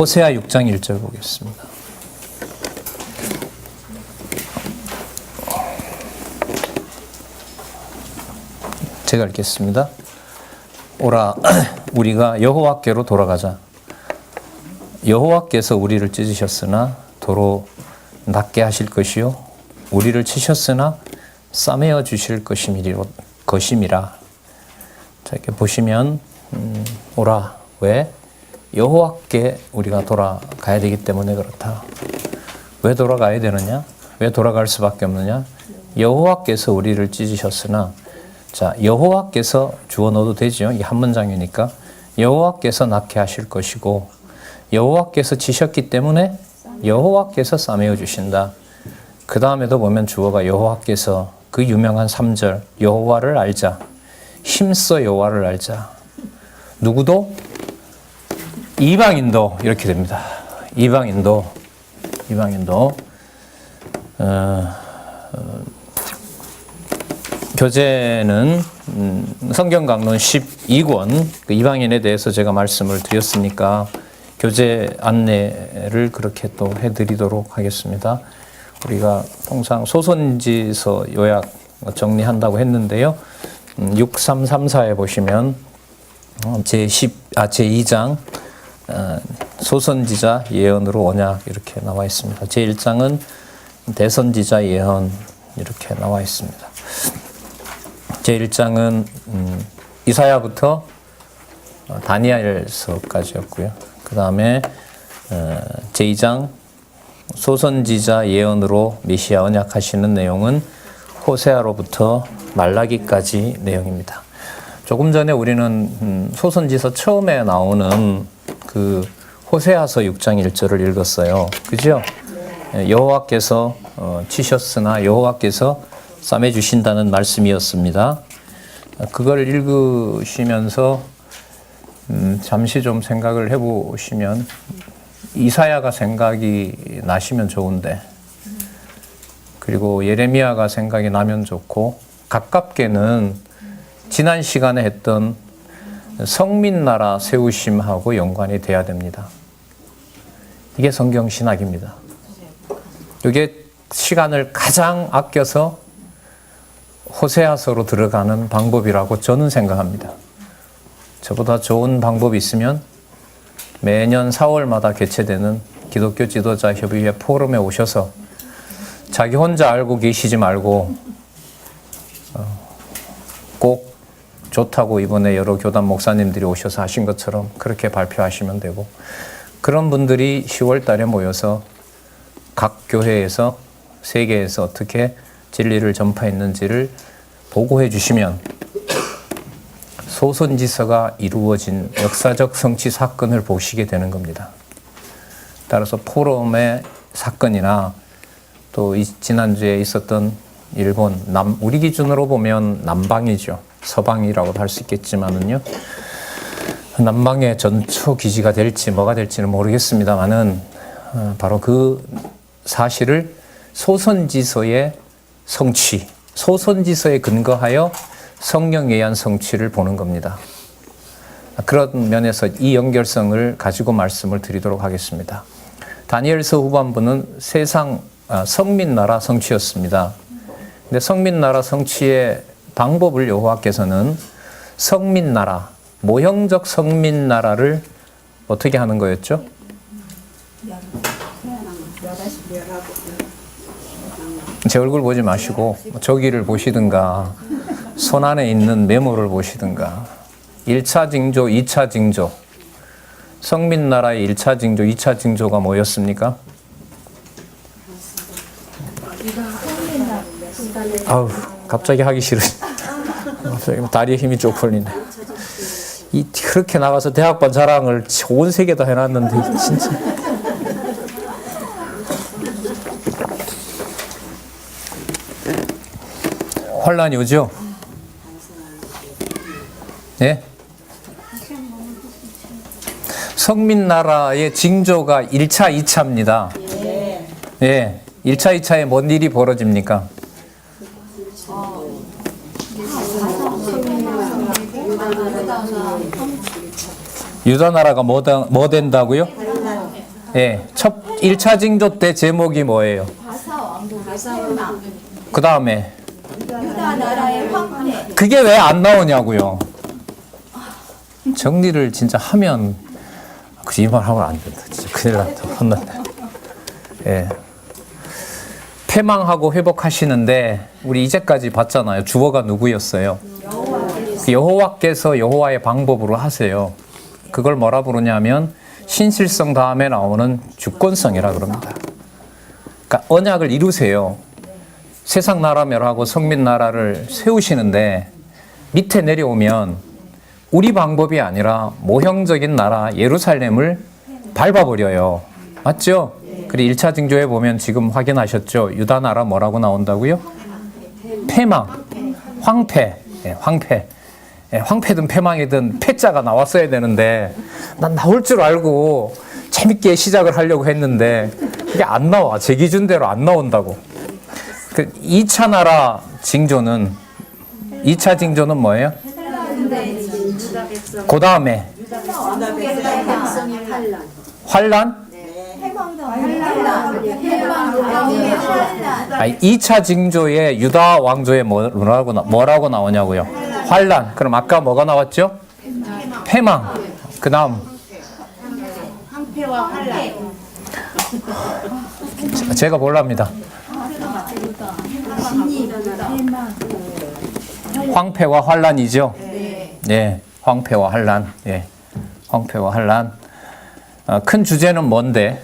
호세아 6장 1절 보겠습니다. 제가 읽겠습니다. 오라 우리가 여호와께로 돌아가자. 여호와께서 우리를 찢으셨으나 도로 낫게 하실 것이요 우리를 치셨으나 싸매어 주실 것임이라. 자, 이렇게 보시면 오라 왜? 여호와께 우리가 돌아가야 되기 때문에 그렇다. 왜 돌아가야 되느냐? 왜 돌아갈 수밖에 없느냐? 여호와께서 우리를 찢으셨으나, 자, 여호와께서 주어 넣어도 되죠. 이게 한 문장이니까. 여호와께서 낫게 하실 것이고 여호와께서 치셨기 때문에 여호와께서 싸매어 주신다. 그 다음에도 보면 주어가 여호와께서, 그 유명한 3절 여호와를 알자. 힘써 여호와를 알자. 누구도? 이방인도 이렇게 됩니다. 이방인도 교재는 성경 강론 12권 그 이방인에 대해서 제가 말씀을 드렸으니까 교재 안내를 그렇게 또 해드리도록 하겠습니다. 우리가 통상 소선지서 요약 정리한다고 했는데요. 6334에 보시면 제2장 소선지자 예언으로 언약 이렇게 나와 있습니다. 제1장은 대선지자 예언 이렇게 나와 있습니다. 제1장은 이사야부터 다니엘서까지였고요. 그 다음에 제2장 소선지자 예언으로 메시아 언약하시는 내용은 호세아로부터 말라기까지 내용입니다. 조금 전에 우리는 소선지서 처음에 나오는 그 호세아서 6장 1절을 읽었어요. 그죠? 여호와께서 치셨으나 여호와께서 싸매 주신다는 말씀이었습니다. 그걸 읽으시면서 잠시 좀 생각을 해보시면 이사야가 생각이 나시면 좋은데, 그리고 예레미야가 생각이 나면 좋고, 가깝게는 지난 시간에 했던 성민나라 세우심하고 연관이 돼야 됩니다. 이게 성경신학입니다. 이게 시간을 가장 아껴서 호세아서로 들어가는 방법이라고 저는 생각합니다. 저보다 좋은 방법이 있으면 매년 4월마다 개최되는 기독교 지도자 협의회 포럼에 오셔서 자기 혼자 알고 계시지 말고 꼭 좋다고 이번에 여러 교단 목사님들이 오셔서 하신 것처럼 그렇게 발표하시면 되고, 그런 분들이 10월 달에 모여서 각 교회에서 세계에서 어떻게 진리를 전파했는지를 보고해 주시면 소선지서가 이루어진 역사적 성취 사건을 보시게 되는 겁니다. 따라서 포럼의 사건이나 또 지난주에 있었던 일본, 우리 기준으로 보면 남방이죠. 서방이라고도 할 수 있겠지만은요. 남방의 전초 기지가 될지 뭐가 될지는 모르겠습니다만은 바로 그 사실을 소선지서의 성취, 소선지서에 근거하여 성령 예언 성취를 보는 겁니다. 그런 면에서 이 연결성을 가지고 말씀을 드리도록 하겠습니다. 다니엘서 후반부는 성민나라 성취였습니다. 근데 성민나라 성취의 방법을 여호와께서는 성민나라, 모형적 성민나라를 어떻게 하는 거였죠? 제 얼굴 보지 마시고 저기를 보시든가 손 안에 있는 메모를 보시든가. 1차 징조, 2차 징조. 성민나라의 1차 징조, 2차 징조가 뭐였습니까? 아우, 갑자기 하기 싫어. 갑자기 다리에 힘이 쭉 풀리네. 그렇게 나가서 대학반 자랑을 온 세계 다 해놨는데 진짜. 혼란이 오죠? 네? 성민나라의 징조가 1차, 2차입니다. 예. 1차, 2차에 뭔 일이 벌어집니까? 유다 나라가 뭐 된다고요? 예, 1차 징조 때 제목이 뭐예요? 그 다음에 유다 나라의 황폐. 그게 왜 안 나오냐고요. 정리를 진짜 하면 이 말 하면 안 된다. 진짜 큰일 났다. 혼난다. 예. 패망하고 회복하시는데 우리 이제까지 봤잖아요. 주어가 누구였어요? 여호와께서 여호와의 방법으로 하세요. 그걸 뭐라 부르냐면 신실성 다음에 나오는 주권성이라 그럽니다. 그러니까 언약을 이루세요. 세상 나라 멸하고 성민 나라를 세우시는데 밑에 내려오면 우리 방법이 아니라 모형적인 나라 예루살렘을 밟아버려요. 맞죠? 그리고 1차 징조에 보면 지금 확인하셨죠? 유다 나라 뭐라고 나온다고요? 패망, 황폐, 황폐. 황폐든 패망이든 패자가 나왔어야 되는데 난 나올 줄 알고 재밌게 시작을 하려고 했는데 이게 안 나와. 제 기준대로 안 나온다고. 그 2차 나라 징조는 2차 징조는 뭐예요? 그 다음에 환란? 아니, 2차 징조에 유다 왕조에 뭐라고 나오냐고요? 환란. 그럼 아까 뭐가 나왔죠? 패망. 그 다음 황폐와 환란. 제가 볼랍니다. 황폐와 환란이죠? 네, 황폐와 환란. 예, 황폐와 환란. 큰 주제는 뭔데?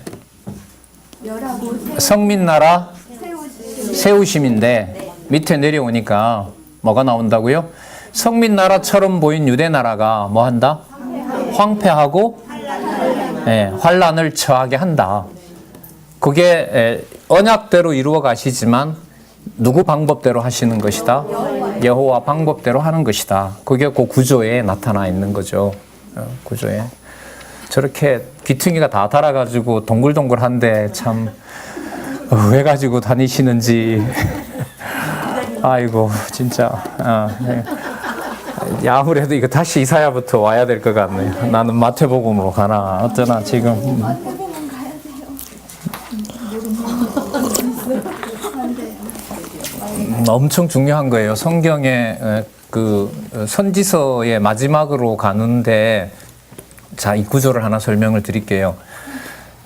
성민 나라 세우심인데 밑에 내려오니까 뭐가 나온다고요? 성민 나라처럼 보인 유대 나라가 뭐 한다? 황폐하고 환란을 처하게 한다. 그게 언약대로 이루어 가시지만 누구 방법대로 하시는 것이다? 여호와 방법대로 하는 것이다. 그게 그 구조에 나타나 있는 거죠. 구조에. 저렇게 귀퉁이가 다 달아가지고 동글동글한데 참 왜 가지고 다니시는지 아이고 진짜 네. 아무래도 이거 다시 이사야부터 와야 될 것 같네요. 나는 마태복음으로 가나 어쩌나 지금 엄청 중요한 거예요. 성경의 그 선지서의 마지막으로 가는데 자, 이 구조를 하나 설명을 드릴게요.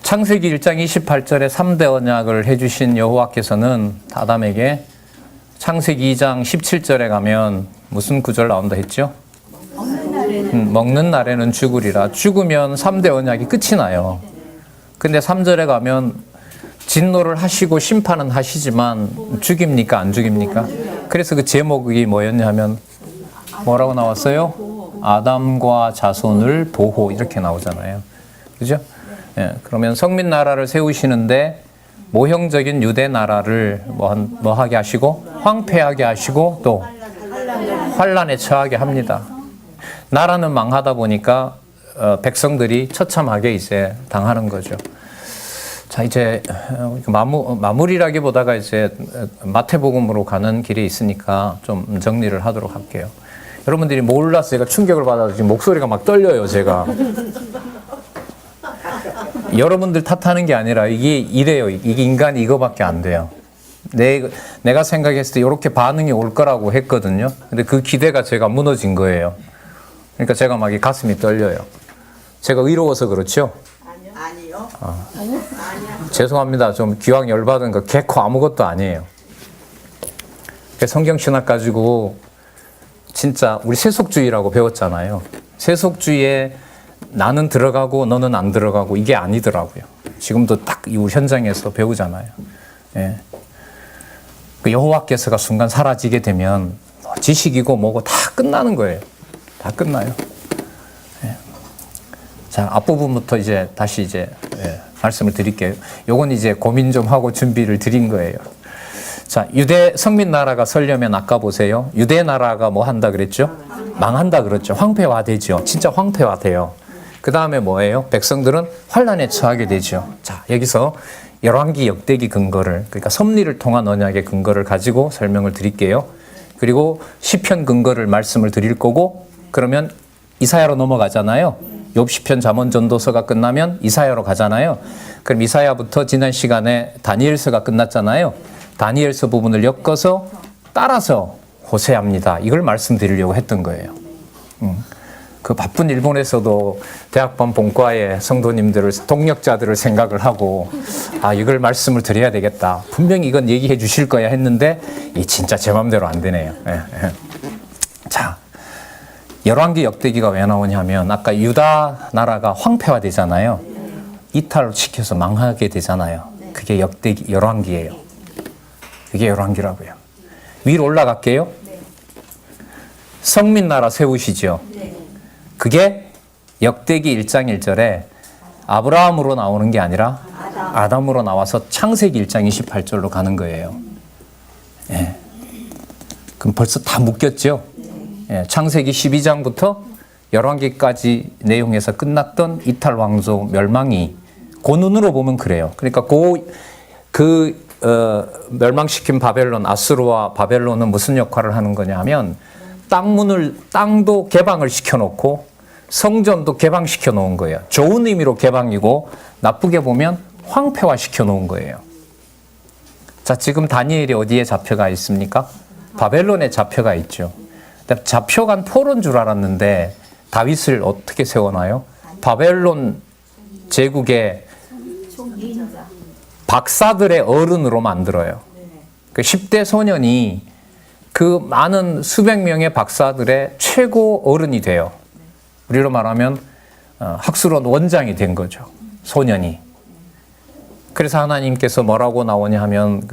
창세기 1장 28절에 3대 언약을 해주신 여호와께서는 아담에게 창세기 2장 17절에 가면 무슨 구절 나온다 했죠? 먹는 날에는 죽으리라. 죽으면 3대 언약이 끝이 나요. 근데 3절에 가면 진노를 하시고 심판은 하시지만 죽입니까? 안 죽입니까? 그래서 그 제목이 뭐였냐면 뭐라고 나왔어요? 아담과 자손을 보호 이렇게 나오잖아요. 그죠? 예, 그러면 성민 나라를 세우시는데 모형적인 유대 나라를 뭐 하게 하시고 황폐하게 하시고 또 환란에 처하게 합니다. 나라는 망하다 보니까 백성들이 처참하게 이제 당하는 거죠. 자, 이제 마무리라기보다가 이제 마태복음으로 가는 길이 있으니까 좀 정리를 하도록 할게요. 여러분들이 몰라서 제가 충격을 받아서 지금 목소리가 막 떨려요, 제가. 여러분들 탓하는 게 아니라 이게 이래요. 이게 인간이 이거밖에 안 돼요. 내가 생각했을 때 이렇게 반응이 올 거라고 했거든요. 근데 그 기대가 제가 무너진 거예요. 그러니까 제가 막 이 가슴이 떨려요. 제가 의로워서 그렇죠? 아니요. 죄송합니다. 좀 기왕 열받은 거 개코 아무것도 아니에요. 성경 신학 가지고 진짜 우리 세속주의라고 배웠잖아요. 세속주의에 나는 들어가고 너는 안 들어가고 이게 아니더라고요. 지금도 딱 이 현장에서 배우잖아요. 예. 그 여호와께서가 순간 사라지게 되면 지식이고 뭐고 다 끝나는 거예요. 다 끝나요. 예. 자, 앞부분부터 이제 다시 이제 말씀을 드릴게요. 요건 이제 고민 좀 하고 준비를 드린 거예요. 자, 유대 성민 나라가 서려면 아까 보세요. 유대 나라가 뭐 한다 그랬죠? 망한다 그랬죠. 황폐화되죠. 진짜 황폐화돼요. 그 다음에 뭐예요? 백성들은 환란에 처하게 되죠. 자, 여기서 열왕기 역대기 근거를, 그러니까 섭리를 통한 언약의 근거를 가지고 설명을 드릴게요. 그리고 시편 근거를 말씀을 드릴 거고, 그러면 이사야로 넘어가잖아요. 욥 시편 잠언 전도서가 끝나면 이사야로 가잖아요. 그럼 이사야부터 지난 시간에 다니엘서가 끝났잖아요. 다니엘서 부분을 엮어서 따라서 호세아입니다. 이걸 말씀드리려고 했던 거예요. 그 바쁜 일본에서도 대학반 본과의 성도님들을, 동력자들을 생각을 하고, 이걸 말씀을 드려야 되겠다. 분명히 이건 얘기해 주실 거야 했는데, 이 진짜 제 마음대로 안 되네요. 자, 열왕기 역대기가 왜 나오냐면, 아까 유다 나라가 황폐화되잖아요. 이탈시켜서 망하게 되잖아요. 그게 역대기, 열왕기예요. 그게 열왕기라고요. 위로 올라갈게요. 성민나라 세우시죠. 그게 역대기 1장 1절에 아브라함으로 나오는 게 아니라 아담으로 나와서 창세기 1장 28절로 가는 거예요. 예. 그럼 벌써 다 묶였죠? 예. 창세기 12장부터 열왕기까지 내용에서 끝났던 이탈 왕조 멸망이 그 눈으로 보면 그래요. 그러니까 멸망시킨 바벨론, 아수르와 바벨론은 무슨 역할을 하는 거냐 하면 땅도 개방을 시켜놓고 성전도 개방시켜 놓은 거예요. 좋은 의미로 개방이고 나쁘게 보면 황폐화시켜 놓은 거예요. 자, 지금 다니엘이 어디에 잡혀가 있습니까? 바벨론에 잡혀가 있죠. 잡혀간 포로인 줄 알았는데 다윗을 어떻게 세워놔요? 바벨론 제국의 박사들의 어른으로 만들어요. 그 10대 소년이 그 많은 수백 명의 박사들의 최고 어른이 돼요. 우리로 말하면 학술원 원장이 된 거죠. 소년이. 그래서 하나님께서 뭐라고 나오냐 하면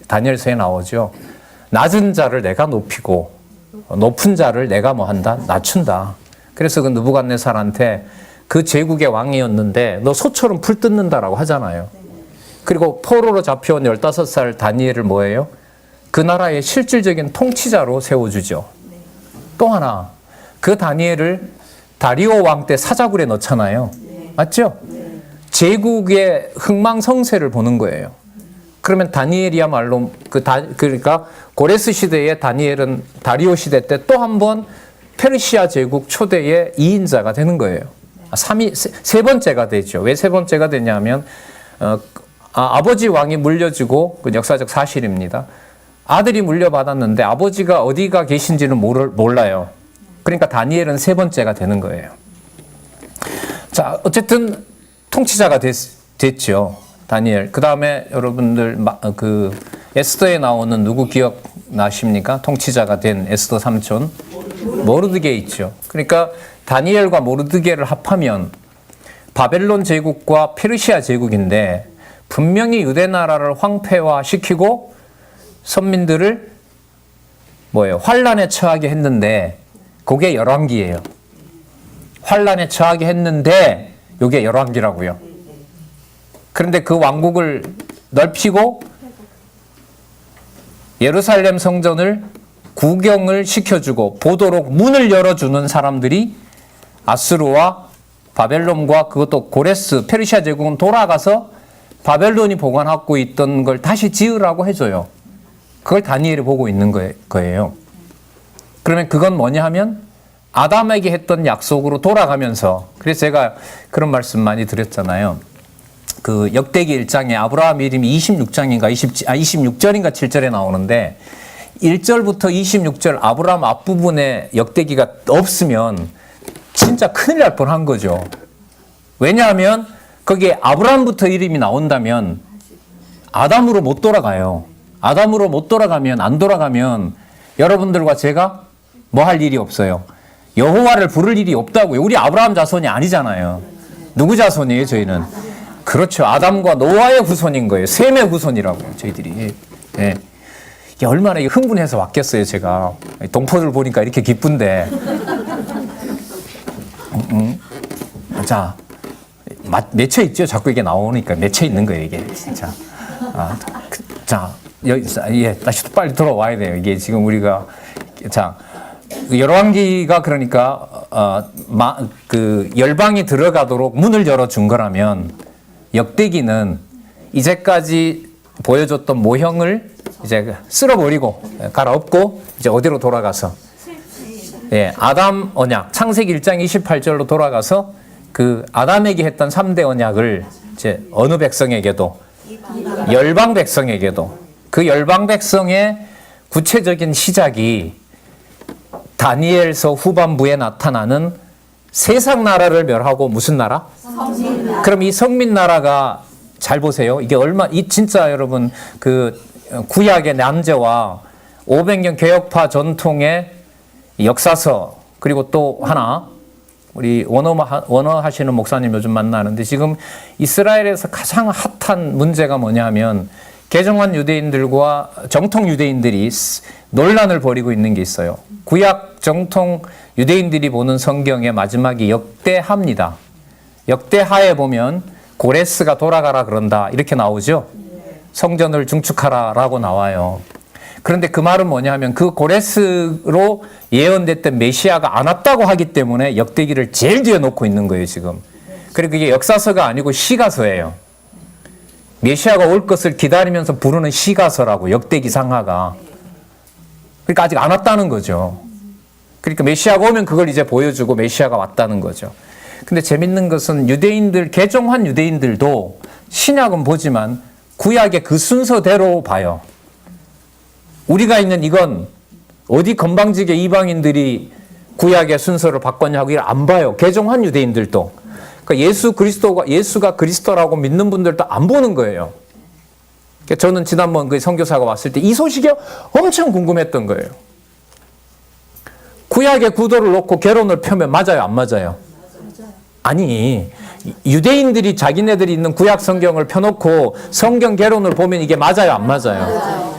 다니엘서에 나오죠. 낮은 자를 내가 높이고 높은 자를 내가 뭐 한다? 낮춘다. 그래서 그 느부갓네살한테 그 제국의 왕이었는데 너 소처럼 풀 뜯는다라고 하잖아요. 그리고 포로로 잡혀온 15살 다니엘을 뭐예요? 그 나라의 실질적인 통치자로 세워주죠. 또 하나, 그 다니엘을 다리오 왕 때 사자굴에 넣잖아요. 맞죠? 제국의 흥망성쇠를 보는 거예요. 그러면 다니엘이야말로 그러니까 고레스 시대의 다니엘은 다리오 시대 때 또 한 번 페르시아 제국 초대의 2인자가 되는 거예요. 세 번째가 되죠. 왜 세 번째가 되냐면 아버지 왕이 물려주고 그 역사적 사실입니다. 아들이 물려받았는데 아버지가 어디가 계신지는 몰라요. 그러니까 다니엘은 세 번째가 되는 거예요. 자, 어쨌든 통치자가 됐죠. 다니엘. 그 다음에 여러분들 에스더에 나오는 누구 기억나십니까? 통치자가 된 에스더 삼촌 모르드게 있죠. 그러니까 다니엘과 모르드게를 합하면 바벨론 제국과 페르시아 제국인데 분명히 유대 나라를 황폐화시키고 선민들을 환란에 처하게 했는데 그게 열왕기예요. 환란에 처하게 했는데 이게 열왕기라고요. 그런데 그 왕국을 넓히고 예루살렘 성전을 구경을 시켜주고 보도록 문을 열어주는 사람들이 아수르와 바벨론과 그것도 고레스 페르시아 제국은 돌아가서 바벨론이 보관하고 있던 걸 다시 지으라고 해줘요. 그걸 다니엘이 보고 있는 거예요. 그러면 그건 뭐냐 하면 아담에게 했던 약속으로 돌아가면서, 그래서 제가 그런 말씀 많이 드렸잖아요. 그 역대기 1장에 아브라함 이름이 26절인가 7절에 나오는데 1절부터 26절 아브라함 앞부분에 역대기가 없으면 진짜 큰일 날 뻔한 거죠. 왜냐하면 거기에 아브라함부터 이름이 나온다면 아담으로 못 돌아가요. 아담으로 못 돌아가면, 안 돌아가면 여러분들과 제가 뭐 할 일이 없어요. 여호와를 부를 일이 없다고요. 우리 아브라함 자손이 아니잖아요. 누구 자손이에요, 저희는? 그렇죠. 아담과 노아의 후손인 거예요. 셈의 후손이라고요, 저희들이. 네. 이게 얼마나 흥분해서 왔겠어요, 제가. 동포들 보니까 이렇게 기쁜데. 자, 맺혀 있죠? 자꾸 이게 나오니까 맺혀 있는 거예요, 이게. 진짜. 자, 다시 빨리 돌아와야 돼요. 이게 지금 우리가, 자, 열왕기가 그러니까, 열방이 들어가도록 문을 열어준 거라면, 역대기는 이제까지 보여줬던 모형을 이제 쓸어버리고, 갈아엎고, 이제 어디로 돌아가서, 예, 아담 언약, 창세기 1장 28절로 돌아가서 그 아담에게 했던 3대 언약을 이제 어느 백성에게도 열방 백성에게도 그 열방 백성의 구체적인 시작이 다니엘서 후반부에 나타나는 세상 나라를 멸하고 무슨 나라? 성민. 그럼 이 성민 나라가 잘 보세요. 이게 이 진짜 여러분 그 구약의 난제와 500년 개혁파 전통의 역사서 그리고 또 하나 우리 원어 하시는 목사님 요즘 만나는데 지금 이스라엘에서 가장 핫한 문제가 뭐냐면 개정한 유대인들과 정통 유대인들이 논란을 벌이고 있는 게 있어요. 구약 정통 유대인들이 보는 성경의 마지막이 역대하입니다. 역대하에 보면 고레스가 돌아가라 그런다 이렇게 나오죠. 성전을 중축하라라고 나와요. 그런데 그 말은 뭐냐 하면 그 고레스로 예언됐던 메시아가 안 왔다고 하기 때문에 역대기를 제일 뒤에 놓고 있는 거예요 지금. 그리고 이게 역사서가 아니고 시가서예요. 메시아가 올 것을 기다리면서 부르는 시가서라고 역대기 상하가. 그러니까 아직 안 왔다는 거죠. 그러니까 메시아가 오면 그걸 이제 보여주고 메시아가 왔다는 거죠. 근데 재밌는 것은 유대인들, 개종한 유대인들도 신약은 보지만 구약의 그 순서대로 봐요. 우리가 있는 이건 어디 건방지게 이방인들이 구약의 순서를 바꿨냐고 이걸 안 봐요. 개종한 유대인들도. 그러니까 예수가 그리스도라고 믿는 분들도 안 보는 거예요. 그러니까 저는 지난번 그 선교사가 왔을 때 이 소식이 엄청 궁금했던 거예요. 구약의 구도를 놓고 개론을 펴면 맞아요, 안 맞아요? 아니, 유대인들이 자기네들이 있는 구약 성경을 펴놓고 성경 개론을 보면 이게 맞아요, 안 맞아요?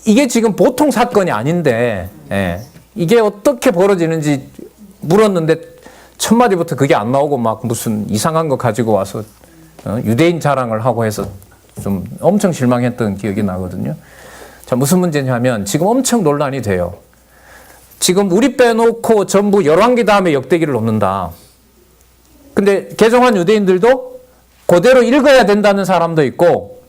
이게 지금 보통 사건이 아닌데, 예. 이게 어떻게 벌어지는지 물었는데 첫 마디부터 그게 안 나오고 막 무슨 이상한 거 가지고 와서 유대인 자랑을 하고 해서 좀 엄청 실망했던 기억이 나거든요. 자, 무슨 문제냐면 지금 엄청 논란이 돼요. 지금 우리 빼놓고 전부 열왕기 다음에 역대기를 놓는다. 근데 개종한 유대인들도 그대로 읽어야 된다는 사람도 있고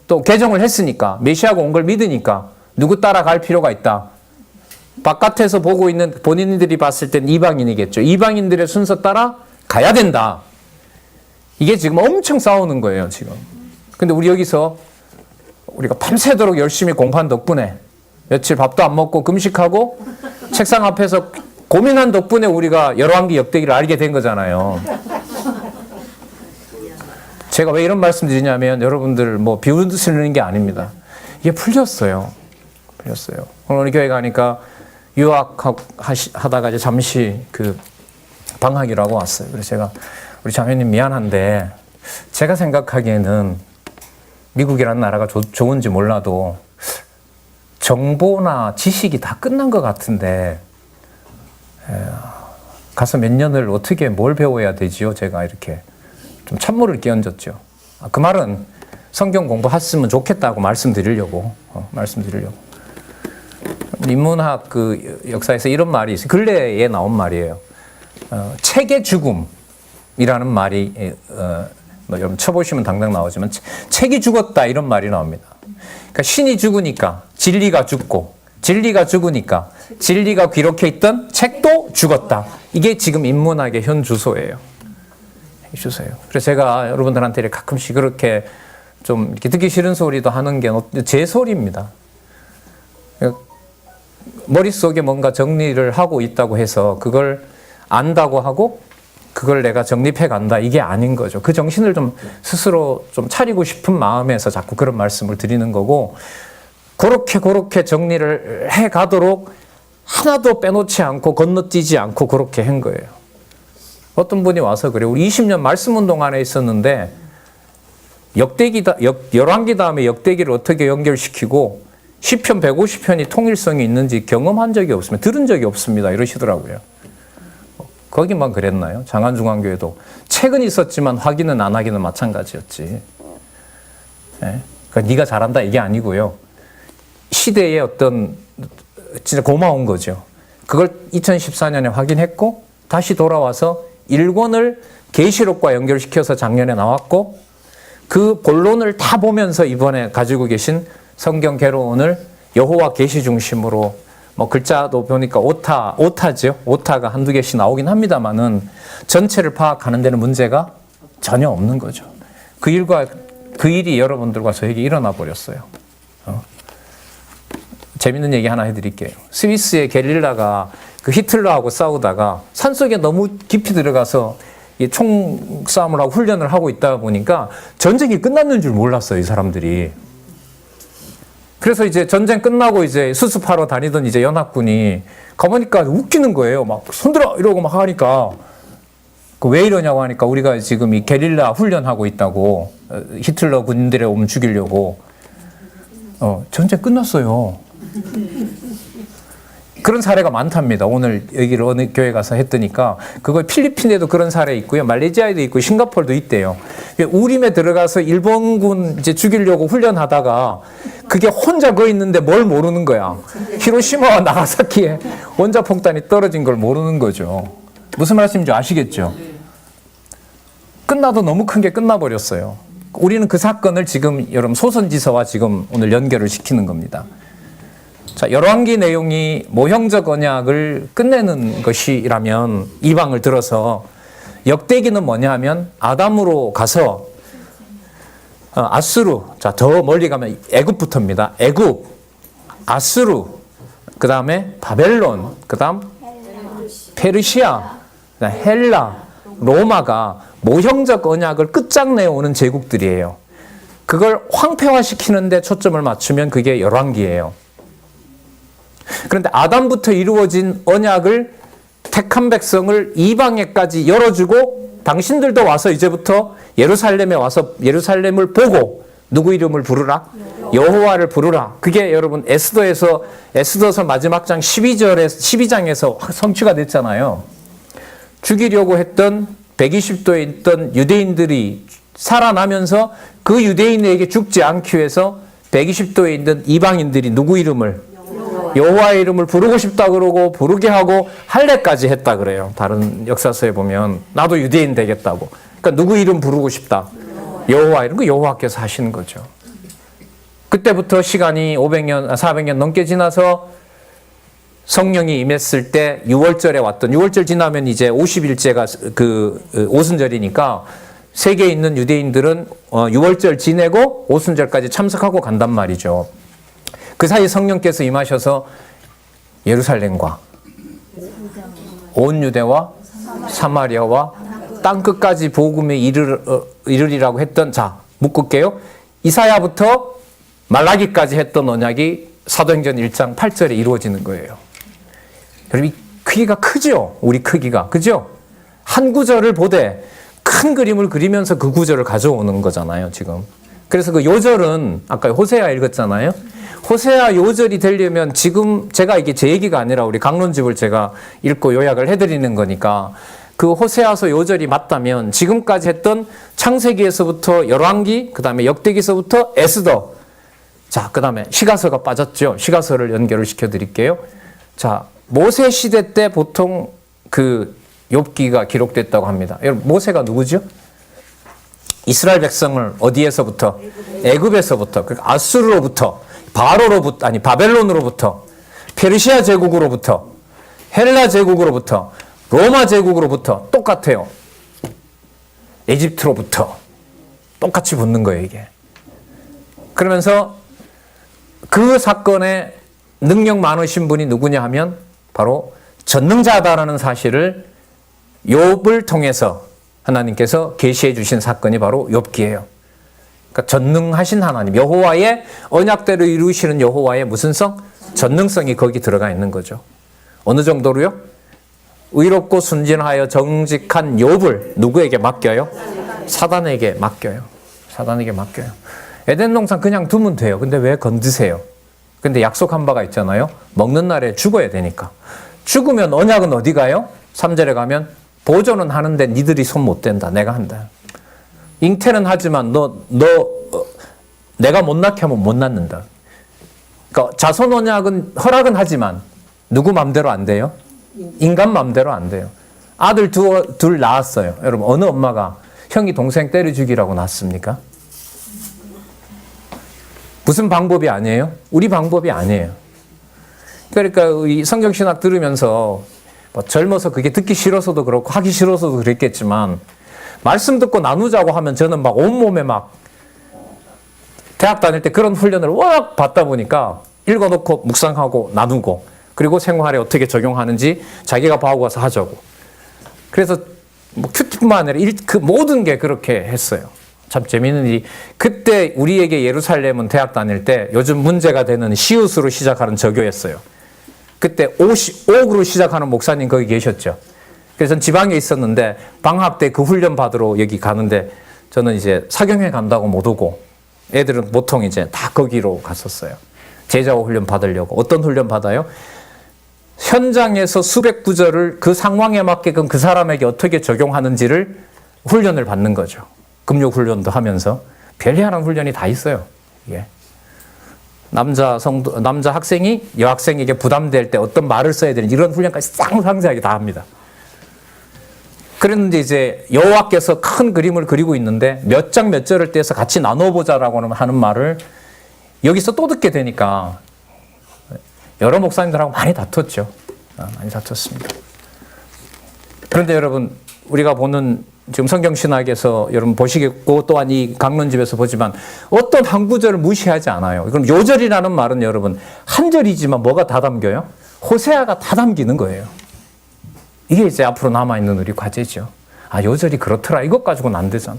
또 개종을 했으니까 메시아가 온 걸 믿으니까 누구 따라갈 필요가 있다. 바깥에서 보고 있는 본인들이 봤을 땐 이방인이겠죠. 이방인들의 순서 따라 가야 된다. 이게 지금 엄청 싸우는 거예요, 지금. 근데 우리 여기서 우리가 밤새도록 열심히 공부한 덕분에 며칠 밥도 안 먹고 금식하고 책상 앞에서 고민한 덕분에 우리가 열왕기 역대기를 알게 된 거잖아요. 제가 왜 이런 말씀 드리냐면 여러분들 뭐 비웃으시는 게 아닙니다. 이게 풀렸어요. 오늘 우리 교회 가니까 유학하다가 이제 잠시 그 방학이라고 왔어요. 그래서 제가 우리 장로님 미안한데 제가 생각하기에는 미국이라는 나라가 좋은지 몰라도 정보나 지식이 다 끝난 것 같은데 가서 몇 년을 어떻게 뭘 배워야 되지요? 제가 이렇게 좀 찬물을 끼얹었죠. 그 말은 성경 공부했으면 좋겠다고 말씀드리려고. 인문학 그 역사에서 이런 말이 있어요. 근래에 나온 말이에요. 책의 죽음이라는 말이 뭐 여러분 쳐보시면 당장 나오지만 책이 죽었다 이런 말이 나옵니다. 그러니까 신이 죽으니까 진리가 죽고 진리가 죽으니까 진리가 기록해 있던 책도 죽었다. 이게 지금 인문학의 현 주소예요. 그래서 제가 여러분들한테 가끔씩 그렇게 좀 이렇게 듣기 싫은 소리도 하는 게 제 소리입니다. 머릿속에 뭔가 정리를 하고 있다고 해서 그걸 안다고 하고 그걸 내가 정립해 간다 이게 아닌 거죠. 그 정신을 좀 스스로 좀 차리고 싶은 마음에서 자꾸 그런 말씀을 드리는 거고 그렇게 정리를 해 가도록 하나도 빼놓지 않고 건너뛰지 않고 그렇게 한 거예요. 어떤 분이 와서 그래요. 우리 20년 말씀운동 안에 있었는데 열왕기 다음에 역대기를 어떻게 연결시키고 시편 150편이 통일성이 있는지 경험한 적이 없으면 들은 적이 없습니다. 이러시더라고요. 거기만 그랬나요? 장안중앙교회도 책은 있었지만 확인은 안 하기는 마찬가지였지. 네? 그러니까 네가 잘한다 이게 아니고요. 시대의 어떤 진짜 고마운 거죠. 그걸 2014년에 확인했고 다시 돌아와서 1권을 계시록과 연결시켜서 작년에 나왔고 그 본론을 다 보면서 이번에 가지고 계신 성경 개론을 여호와 계시 중심으로 뭐 글자도 보니까 오타죠. 오타가 한두 개씩 나오긴 합니다만은 전체를 파악하는 데는 문제가 전혀 없는 거죠. 그 일이 여러분들과 저에게 일어나 버렸어요. 재밌는 얘기 하나 해드릴게요. 스위스의 게릴라가 그 히틀러하고 싸우다가 산속에 너무 깊이 들어가서 총싸움을 하고 훈련을 하고 있다 보니까 전쟁이 끝났는 줄 몰랐어요, 이 사람들이. 그래서 이제 전쟁 끝나고 이제 수습하러 다니던 이제 연합군이 가보니까 웃기는 거예요. 막 손들어! 이러고 막 하니까. 왜 이러냐고 하니까 우리가 지금 이 게릴라 훈련하고 있다고. 히틀러 군인들이 오면 죽이려고. 전쟁 끝났어요. 그런 사례가 많답니다. 오늘 여기를 어느 교회 가서 했더니까 그거 필리핀에도 그런 사례 있고요. 말레이시아에도 있고 싱가포르도 있대요. 우림에 들어가서 일본군 이제 죽이려고 훈련하다가 그게 혼자 거 있는데 뭘 모르는 거야. 히로시마와 나가사키에 원자폭탄이 떨어진 걸 모르는 거죠. 무슨 말씀인지 아시겠죠? 끝나도 너무 큰 게 끝나버렸어요. 우리는 그 사건을 지금 여러분 소선지서와 지금 오늘 연결을 시키는 겁니다. 자, 열왕기 내용이 모형적 언약을 끝내는 것이라면 이방을 들어서 역대기는 뭐냐 하면 아담으로 가서 아수르, 자, 더 멀리 가면 애굽부터입니다. 애굽, 아수르, 그 다음에 바벨론, 그 다음 페르시아, 헬라, 로마가 모형적 언약을 끝장내오는 제국들이에요. 그걸 황폐화시키는 데 초점을 맞추면 그게 열왕기예요. 그런데 아담부터 이루어진 언약을 택한 백성을 이방에까지 열어주고 당신들도 와서 이제부터 예루살렘에 와서 예루살렘을 보고 누구 이름을 부르라? 여호와를 부르라. 그게 여러분 에스더서 마지막 장 12장에서 성취가 됐잖아요. 죽이려고 했던 120도에 있던 유대인들이 살아나면서 그 유대인에게 죽지 않기 위해서 120도에 있는 이방인들이 누구 이름을? 여호와의 이름을 부르고 싶다 그러고 부르게 하고 할례까지 했다 그래요. 다른 역사서에 보면 나도 유대인 되겠다고. 그러니까 누구 이름 부르고 싶다. 여호와 이름, 그 여호와께서 하시는 거죠. 그때부터 시간이 400년 넘게 지나서 성령이 임했을 때 6월절에 왔던 6월절 지나면 이제 50일째가 그 오순절이니까 세계에 있는 유대인들은 6월절 지내고 오순절까지 참석하고 간단 말이죠. 그 사이 성령께서 임하셔서 예루살렘과 온 유대와 사마리아와 땅끝까지 복음에 이르리라고 했던, 자, 묶을게요. 이사야부터 말라기까지 했던 언약이 사도행전 1장 8절에 이루어지는 거예요. 여러분, 크기가 크죠? 우리 크기가. 그죠? 한 구절을 보되 큰 그림을 그리면서 그 구절을 가져오는 거잖아요, 지금. 그래서 그 요절은 아까 호세아 읽었잖아요. 호세아 요절이 되려면 지금 제가 이게 제 얘기가 아니라 우리 강론집을 제가 읽고 요약을 해드리는 거니까 그 호세아서 요절이 맞다면 지금까지 했던 창세기에서부터 열왕기, 그 다음에 역대기서부터 에스더, 자, 그 다음에 시가서가 빠졌죠. 시가서를 연결을 시켜드릴게요. 자, 모세 시대 때 보통 그 욥기가 기록됐다고 합니다. 여러분, 모세가 누구죠? 이스라엘 백성을 어디에서부터? 애굽에서부터, 그러니까 아수르로부터, 바로로부터, 아니 바벨론으로부터, 페르시아 제국으로부터, 헬라 제국으로부터, 로마 제국으로부터 똑같아요. 에집트로부터 똑같이 붙는 거예요, 이게. 그러면서 그 사건에 능력 많으신 분이 누구냐 하면 바로 전능자다라는 사실을 욥을 통해서 하나님께서 계시해 주신 사건이 바로 욥기예요. 그러니까 전능하신 하나님, 여호와의 언약대로 이루시는 여호와의 무슨 성? 전능성이 거기 들어가 있는 거죠. 어느 정도로요? 의롭고 순진하여 정직한 욥을 누구에게 맡겨요? 사단에게 맡겨요. 사단에게 맡겨요. 에덴 동산 그냥 두면 돼요. 근데 왜 건드세요? 근데 약속한 바가 있잖아요. 먹는 날에 죽어야 되니까. 죽으면 언약은 어디 가요? 3절에 가면 보존은 하는데 니들이 손 못 댄다. 내가 한다. 잉태는 하지만 내가 못 낳게 하면 못 낳는다. 그러니까 자손 언약은 허락은 하지만 누구 맘대로 안 돼요? 인간 맘대로 안 돼요. 아들 둘 낳았어요. 여러분, 어느 엄마가 형이 동생 때려 죽이라고 낳습니까? 무슨 방법이 아니에요? 우리 방법이 아니에요. 그러니까 이 성경신학 들으면서 뭐 젊어서 그게 듣기 싫어서도 그렇고 하기 싫어서도 그랬겠지만 말씀 듣고 나누자고 하면 저는 막 온몸에 막 대학 다닐 때 그런 훈련을 워낙 받다 보니까 읽어놓고 묵상하고 나누고 그리고 생활에 어떻게 적용하는지 자기가 봐오고 와서 하자고. 그래서 뭐 큐티뿐만 아니라 그 모든 게 그렇게 했어요. 참 재미있는 일이 그때 우리에게 예루살렘은 대학 다닐 때 요즘 문제가 되는 시옷으로 시작하는 저교였어요. 그때 옥으로 시작하는 목사님 거기 계셨죠. 그래서 전 지방에 있었는데 방학 때 그 훈련 받으러 여기 가는데 저는 이제 사경회 간다고 못 오고 애들은 보통 이제 다 거기로 갔었어요. 제자호 훈련 받으려고. 어떤 훈련 받아요? 현장에서 수백 구절을 그 상황에 맞게끔 그 사람에게 어떻게 적용하는지를 훈련을 받는 거죠. 금욕 훈련도 하면서 별의한 훈련이 다 있어요. 예. 남자 학생이 여학생에게 부담될 때 어떤 말을 써야 되는지 이런 훈련까지 싹 상세하게 다 합니다. 그런데 이제 여호와께서 큰 그림을 그리고 있는데 몇 장 몇 절을 떼서 같이 나눠보자라고 하는 말을 여기서 또 듣게 되니까 여러 목사님들하고 많이 다퉜죠. 많이 다퉜습니다. 그런데 여러분 우리가 보는 지금 성경신학에서 여러분 보시겠고 또한 이 강론집에서 보지만 어떤 한 구절을 무시하지 않아요. 그럼 요절이라는 말은 여러분 한 절이지만 뭐가 다 담겨요? 호세아가 다 담기는 거예요. 이게 이제 앞으로 남아있는 우리 과제죠. 아, 요절이 그렇더라. 이것 가지고는 안 되잖아.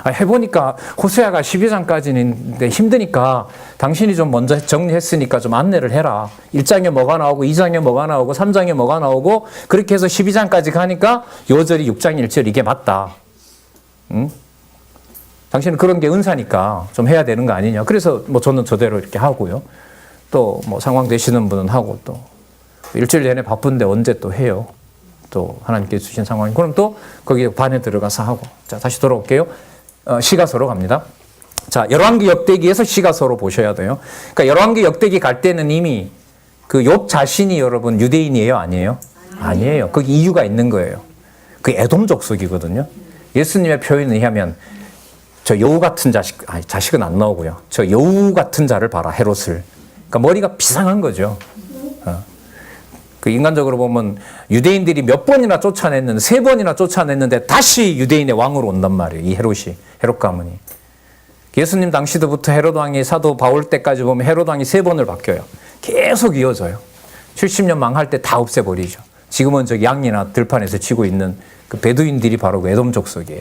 아, 해보니까 호세아가 12장까지는 힘드니까 당신이 좀 먼저 정리했으니까 좀 안내를 해라. 1장에 뭐가 나오고 2장에 뭐가 나오고 3장에 뭐가 나오고 그렇게 해서 12장까지 가니까 요절이 6장 1절 이게 맞다. 응? 당신은 그런 게 은사니까 좀 해야 되는 거 아니냐. 그래서 뭐 저는 저대로 이렇게 하고요. 또 뭐 상황 되시는 분은 하고 또 일주일 내내 바쁜데 언제 또 해요. 또 하나님께 주신 상황이. 그럼 또 거기에 반에 들어가서 하고. 자, 다시 돌아올게요. 시가서로 갑니다. 자, 열왕기 역대기에서 시가서로 보셔야 돼요. 그러니까 열왕기 역대기 갈 때는 이미 그 욥 자신이 여러분 유대인이에요, 아니에요? 아니에요. 거기 이유가 있는 거예요. 그 에돔 족속이거든요. 예수님의 표현에 의하면 저 여우 같은 자식, 아니 자식은 안 나오고요. 저 여우 같은 자를 봐라, 헤롯을. 그러니까 머리가 비상한 거죠. 그 인간적으로 보면 유대인들이 몇 번이나 쫓아냈는데 3번이나 쫓아냈는데 다시 유대인의 왕으로 온단 말이에요. 이 헤롯이, 헤롯 가문이. 예수님 당시부터 헤롯 왕이 사도 바울 때까지 보면 헤롯 왕이 3번을 바뀌어요. 계속 이어져요. 70년 망할 때 다 없애버리죠. 지금은 저기 양이나 들판에서 치고 있는 그 베두인들이 바로 그 에돔 족속이에요.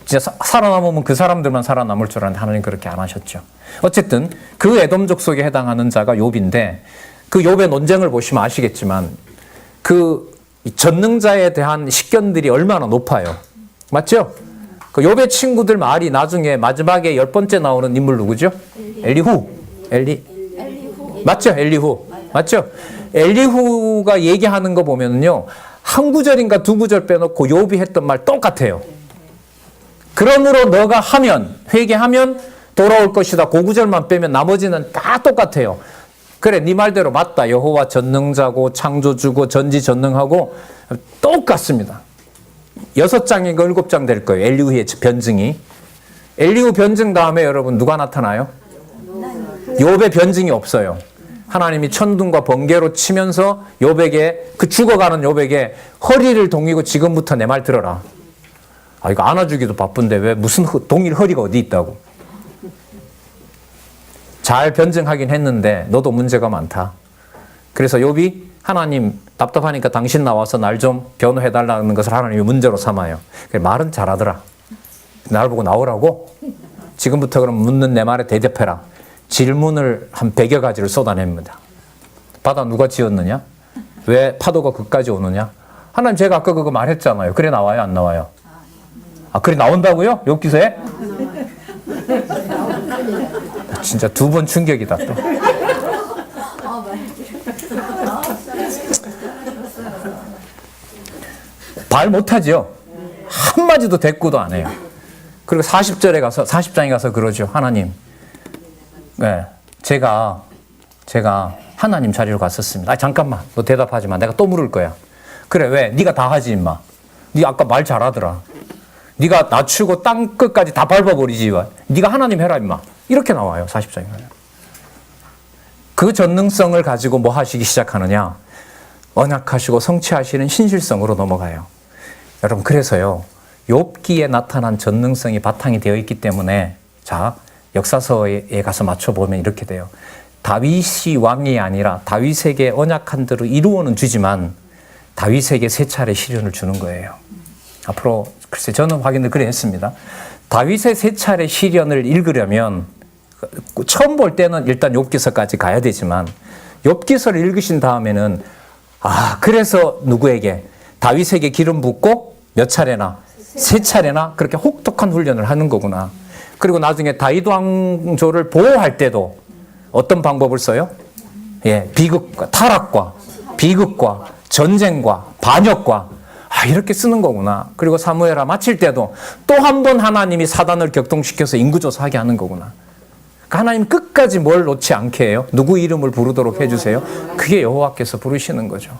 진짜 살아남으면 그 사람들만 살아남을 줄 알았는데 하나님 그렇게 안 하셨죠. 어쨌든 그 에돔 족속에 해당하는 자가 욥인데 그 욥의 논쟁을 보시면 아시겠지만 그 전능자에 대한 식견들이 얼마나 높아요. 맞죠? 그 욥의 친구들 말이 나중에 마지막에 10번째 나오는 인물 누구죠? 엘리후. 맞죠? 엘리후. 맞죠? 엘리후가 얘기하는 거 보면요. 한 구절인가 두 구절 빼놓고 욥이 했던 말 똑같아요. 그러므로 너가 하면, 회개하면 돌아올 것이다. 그 구절만 빼면 나머지는 다 똑같아요. 그래, 네 말대로 맞다. 여호와 전능자고 창조주고 전지전능하고 똑같습니다. 6장인가 7장 될 거예요. 엘리후의 변증이. 엘리후 변증 다음에 여러분 누가 나타나요? 욥의 변증이 없어요. 하나님이 천둥과 번개로 치면서 욥에게, 그 죽어가는 욥에게 허리를 동이고 지금부터 내 말 들어라. 아, 이거 안아주기도 바쁜데 왜 무슨 동일 허리가 어디 있다고. 잘 변증하긴 했는데 너도 문제가 많다. 그래서 욥이 하나님 답답하니까 당신 나와서 날 좀 변호해달라는 것을 하나님이 문제로 삼아요. 말은 잘하더라. 날 보고 나오라고? 지금부터 그럼 묻는 내 말에 대답해라. 질문을 한 100여 가지를 쏟아냅니다. 바다 누가 지었느냐? 왜 파도가 그까지 오느냐? 하나님 제가 아까 그거 말했잖아요. 그래 나와요? 안 나와요? 아, 그래 나온다고요? 욥기서에? 진짜 2번 충격이다 또. 말 못하죠. 한마디도 대꾸도 안 해요. 그리고 40장에 가서 그러죠. 하나님, 네, 제가 하나님 자리로 갔었습니다. 아, 잠깐만, 너 대답하지 마. 내가 또 물을 거야. 그래, 왜? 네가 다 하지 임마. 네 아까 말 잘하더라. 네가 낮추고 땅 끝까지 다 밟아버리지. 네가 하나님 해라 임마. 이렇게 나와요. 40장에 가면. 그 전능성을 가지고 뭐 하시기 시작하느냐? 언약하시고 성취하시는 신실성으로 넘어가요. 여러분, 그래서요, 욥기에 나타난 전능성이 바탕이 되어 있기 때문에, 자, 역사서에 가서 맞춰보면 이렇게 돼요. 다윗이 왕이 아니라 다윗에게 언약한 대로 이루어는 주지만 다윗에게 세 차례 시련을 주는 거예요. 앞으로 글쎄 저는 확인을 그래 했습니다. 다윗의 세 차례 시련을 읽으려면 처음 볼 때는 일단 욥기서까지 가야 되지만 욥기서를 읽으신 다음에는 그래서 누구에게? 다윗에게 기름 붓고 몇 차례나? 세 차례나 그렇게 혹독한 훈련을 하는 거구나. 그리고 나중에 다윗 왕조를 보호할 때도 어떤 방법을 써요? 예, 비극과 타락과 비극과 전쟁과 반역과 이렇게 쓰는 거구나. 그리고 사무엘하 마칠 때도 또 한 번 하나님이 사단을 격동시켜서 인구조사하게 하는 거구나. 그러니까 하나님 끝까지 뭘 놓지 않게 해요. 누구 이름을 부르도록 해주세요. 그게 여호와께서 부르시는 거죠.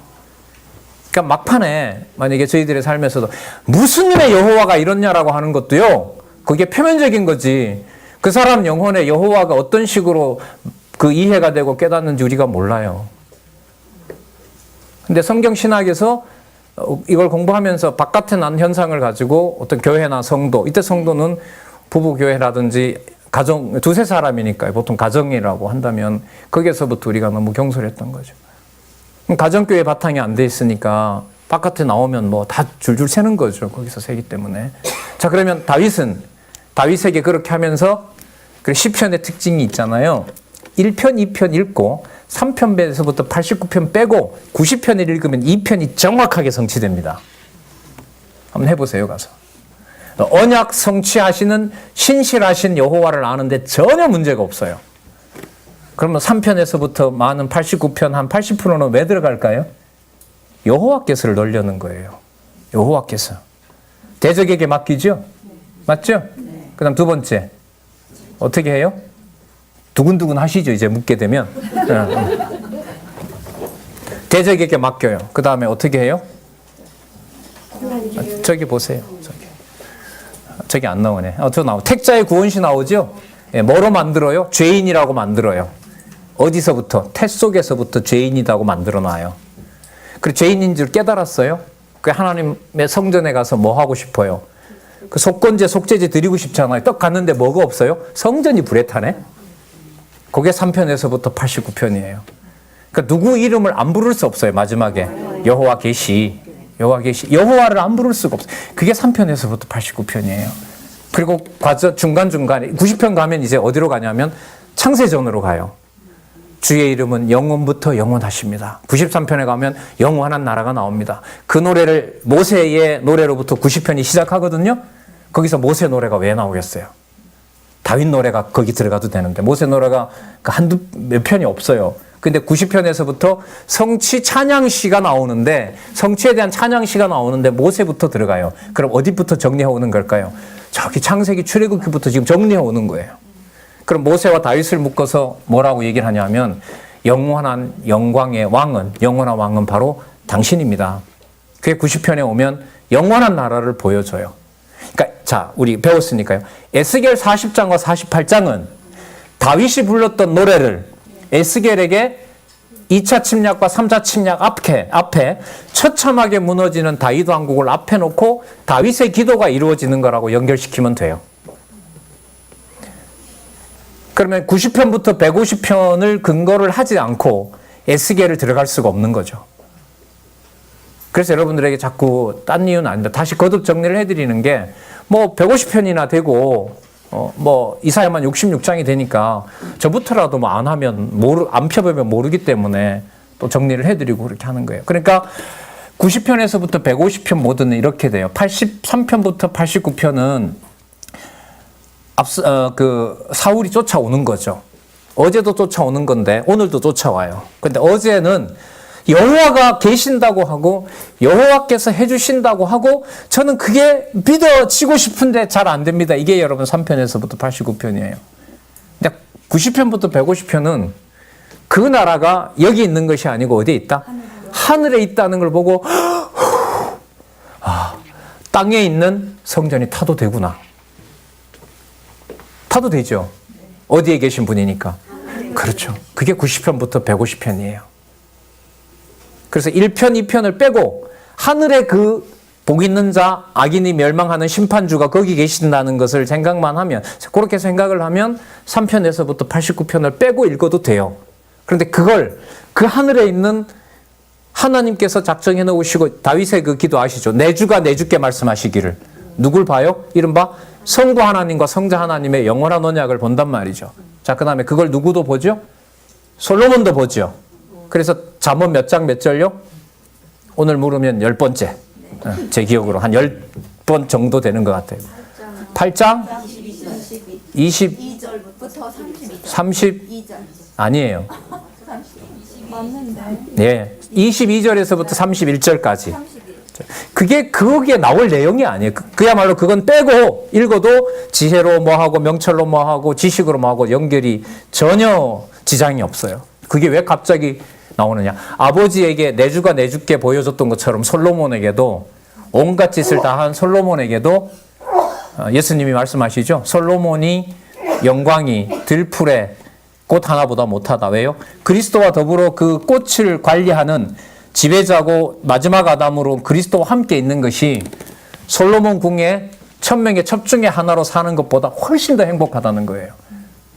그러니까 막판에 만약에 저희들의 삶에서도 무슨 일에 여호와가 이렇냐라고 하는 것도요, 그게 표면적인 거지. 그 사람 영혼에 여호와가 어떤 식으로 그 이해가 되고 깨닫는지 우리가 몰라요. 근데 성경 신학에서 이걸 공부하면서 바깥에 난 현상을 가지고 어떤 교회나 성도, 이때 성도는 부부교회라든지 가정, 두세 사람이니까요. 보통 가정이라고 한다면 거기에서부터 우리가 너무 경솔했던 거죠. 가정교회 바탕이 안 돼 있으니까 바깥에 나오면 뭐 다 줄줄 새는 거죠. 거기서 새기 때문에. 자, 그러면 다윗에게 그렇게 하면서 그 시편의 특징이 있잖아요. 1편, 2편 읽고 3편에서부터 89편 빼고 90편을 읽으면 2편이 정확하게 성취됩니다. 한번 해보세요, 가서. 언약 성취하시는 신실하신 여호와를 아는데 전혀 문제가 없어요. 그러면 3편에서부터 많은 89편 한 80%는 왜 들어갈까요? 여호와께서를 놀려는 거예요. 여호와께서. 대적에게 맡기죠? 맞죠? 그 다음 두 번째. 어떻게 해요? 두근두근 하시죠, 이제 묻게 되면. 대적에게 맡겨요. 그 다음에 어떻게 해요? 저기 보세요. 저기 안 나오네. 저 나오. 택자의 구원시 나오죠? 예, 뭐로 만들어요? 죄인이라고 만들어요. 어디서부터? 태 속에서부터 죄인이라고 만들어 놔요. 그리고 죄인인 줄 깨달았어요? 그 하나님의 성전에 가서 뭐 하고 싶어요? 그 속건제, 속죄제 드리고 싶잖아요. 떡 갔는데 뭐가 없어요? 성전이 불에 타네? 그게 3편에서부터 89편이에요. 그러니까 누구 이름을 안 부를 수 없어요, 마지막에. 여호와 계시. 여호와 계시. 여호와를 안 부를 수가 없어요. 그게 3편에서부터 89편이에요. 그리고 중간중간에 90편 가면 이제 어디로 가냐면 창세전으로 가요. 주의 이름은 영원부터 영원하십니다. 93편에 가면 영원한 나라가 나옵니다. 그 노래를 모세의 노래로부터 90편이 시작하거든요. 거기서 모세 노래가 왜 나오겠어요? 다윗 노래가 거기 들어가도 되는데 모세 노래가 몇 편이 없어요. 근데 90편에서부터 성취 찬양시가 나오는데 성취에 대한 찬양시가 나오는데 모세부터 들어가요. 그럼 어디부터 정리해 오는 걸까요? 저기 창세기 출애굽기부터 지금 정리해 오는 거예요. 그럼 모세와 다윗을 묶어서 뭐라고 얘기를 하냐면 영원한 영광의 왕은, 영원한 왕은 바로 당신입니다. 그게 90편에 오면 영원한 나라를 보여줘요. 그러니까 자, 우리 배웠으니까요. 에스겔 40장과 48장은 다윗이 불렀던 노래를 에스겔에게 2차 침략과 3차 침략 앞에 처참하게 무너지는 다윗 왕국을 앞에 놓고 다윗의 기도가 이루어지는 거라고 연결시키면 돼요. 그러면 90편부터 150편을 근거를 하지 않고 에스겔을 들어갈 수가 없는 거죠. 그래서 여러분들에게 자꾸 딴 이유는 아닙니다. 다시 거듭 정리를 해드리는 게 뭐 150편이나 되고 뭐 이사야만 66장이 되니까 저부터라도 뭐 안 하면 안 펴보면 모르기 때문에 또 정리를 해드리고 그렇게 하는 거예요. 그러니까 90편에서부터 150편 모두는 이렇게 돼요. 83편부터 89편은 사울이 쫓아오는 거죠. 어제도 쫓아오는 건데 오늘도 쫓아와요. 근데 어제는 여호와가 계신다고 하고 여호와께서 해주신다고 하고 저는 그게 믿어지고 싶은데 잘 안 됩니다. 이게 여러분 3편에서부터 89편이에요. 근데 90편부터 150편은 그 나라가 여기 있는 것이 아니고 어디에 있다? 하늘에 있다는 걸 보고 땅에 있는 성전이 타도 되구나. 타도 되죠. 어디에 계신 분이니까. 그렇죠. 그게 90편부터 150편이에요. 그래서 1편, 2편을 빼고 하늘의 그 복 있는 자, 악인이 멸망하는 심판주가 거기 계신다는 것을 생각만 하면, 그렇게 생각을 하면 3편에서부터 89편을 빼고 읽어도 돼요. 그런데 그걸 그 하늘에 있는 하나님께서 작정해 놓으시고, 다윗의 그 기도 아시죠? 내 주가 내 주께 말씀하시기를. 누굴 봐요? 이른바 성부 하나님과 성자 하나님의 영원한 언약을 본단 말이죠. 자, 그 다음에 그걸 누구도 보죠? 솔로몬도 보죠. 그래서 잠언 몇 장 몇 절요? 오늘 물으면 10번째. 제 기억으로 한 10번 정도 되는 것 같아요. 8장? 22절부터 32절. 아니에요. 맞는데. 예. 22절에서부터 31절까지. 그게 거기에 나올 내용이 아니에요. 그야말로 그건 빼고 읽어도 지혜로 뭐하고 명철로 뭐하고 지식으로 뭐하고 연결이 전혀 지장이 없어요. 그게 왜 갑자기 나오느냐. 아버지에게 내 주가 내 주께 보여줬던 것처럼 솔로몬에게도 온갖 짓을 다 한 솔로몬에게도 예수님이 말씀하시죠. 솔로몬이 영광이 들풀에 꽃 하나보다 못하다. 왜요? 그리스도와 더불어 그 꽃을 관리하는 지배자고 마지막 아담으로 그리스도와 함께 있는 것이 솔로몬 궁에 1000명의 첩중의 하나로 사는 것보다 훨씬 더 행복하다는 거예요.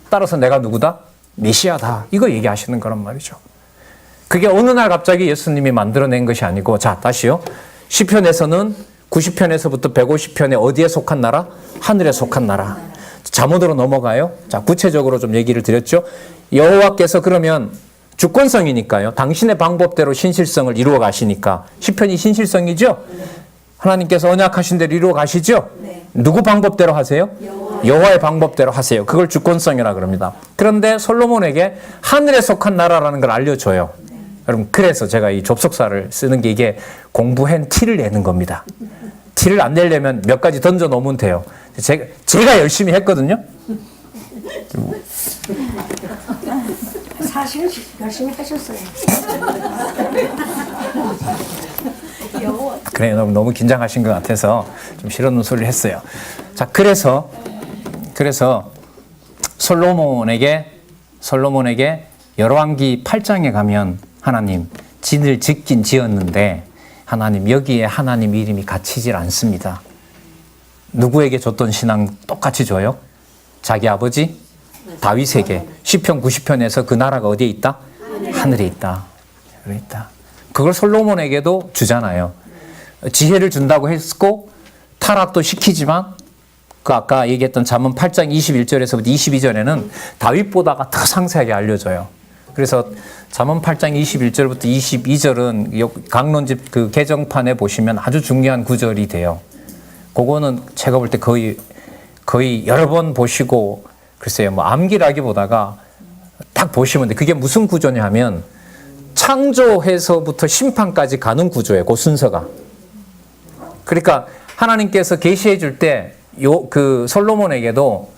따라서 내가 누구다? 메시아다. 이거 얘기하시는 거란 말이죠. 그게 어느 날 갑자기 예수님이 만들어낸 것이 아니고, 자, 다시요. 시편에서는 90편에서부터 150편에 어디에 속한 나라? 하늘에 속한 나라. 잠언으로 넘어가요. 자, 구체적으로 좀 얘기를 드렸죠. 여호와께서 그러면 주권성이니까요. 당신의 방법대로 신실성을 이루어 가시니까. 시편이 신실성이죠? 하나님께서 언약하신 대로 이루어 가시죠? 누구 방법대로 하세요? 여호와의 방법대로 하세요. 그걸 주권성이라 그럽니다. 그런데 솔로몬에게 하늘에 속한 나라라는 걸 알려줘요. 여러분, 그래서 제가 이 접속사를 쓰는 게 이게 공부한 티를 내는 겁니다. 티를 안 내려면 몇 가지 던져 놓으면 돼요. 제가 열심히 했거든요. 사실 열심히 하셨어요. 그래요. 너무 긴장하신 것 같아서 좀 실없는 소리를 했어요. 자, 그래서 솔로몬에게 열왕기 8장에 가면 하나님, 진을 짓긴 지었는데 하나님, 여기에 하나님 이름이 갇히질 않습니다. 누구에게 줬던 신앙 똑같이 줘요? 자기 아버지 다윗에게. 시편 90편에서 그 나라가 어디에 있다? 하늘에 있다. 하늘에 있다. 그걸 솔로몬에게도 주잖아요. 지혜를 준다고 했고 타락도 시키지만 그 아까 얘기했던 잠언 8장 21절에서부터 22절에는 다윗보다가 더 상세하게 알려줘요. 그래서 잠언 8장 21절부터 22절은 강론집 그 개정판에 보시면 아주 중요한 구절이 돼요. 그거는 제가 볼 때 거의 여러 번 보시고, 글쎄요, 뭐 암기라기보다가 딱 보시면 돼. 그게 무슨 구조냐 하면 창조해서부터 심판까지 가는 구조예요. 그 순서가. 그러니까 하나님께서 계시해 줄 때 그 솔로몬에게도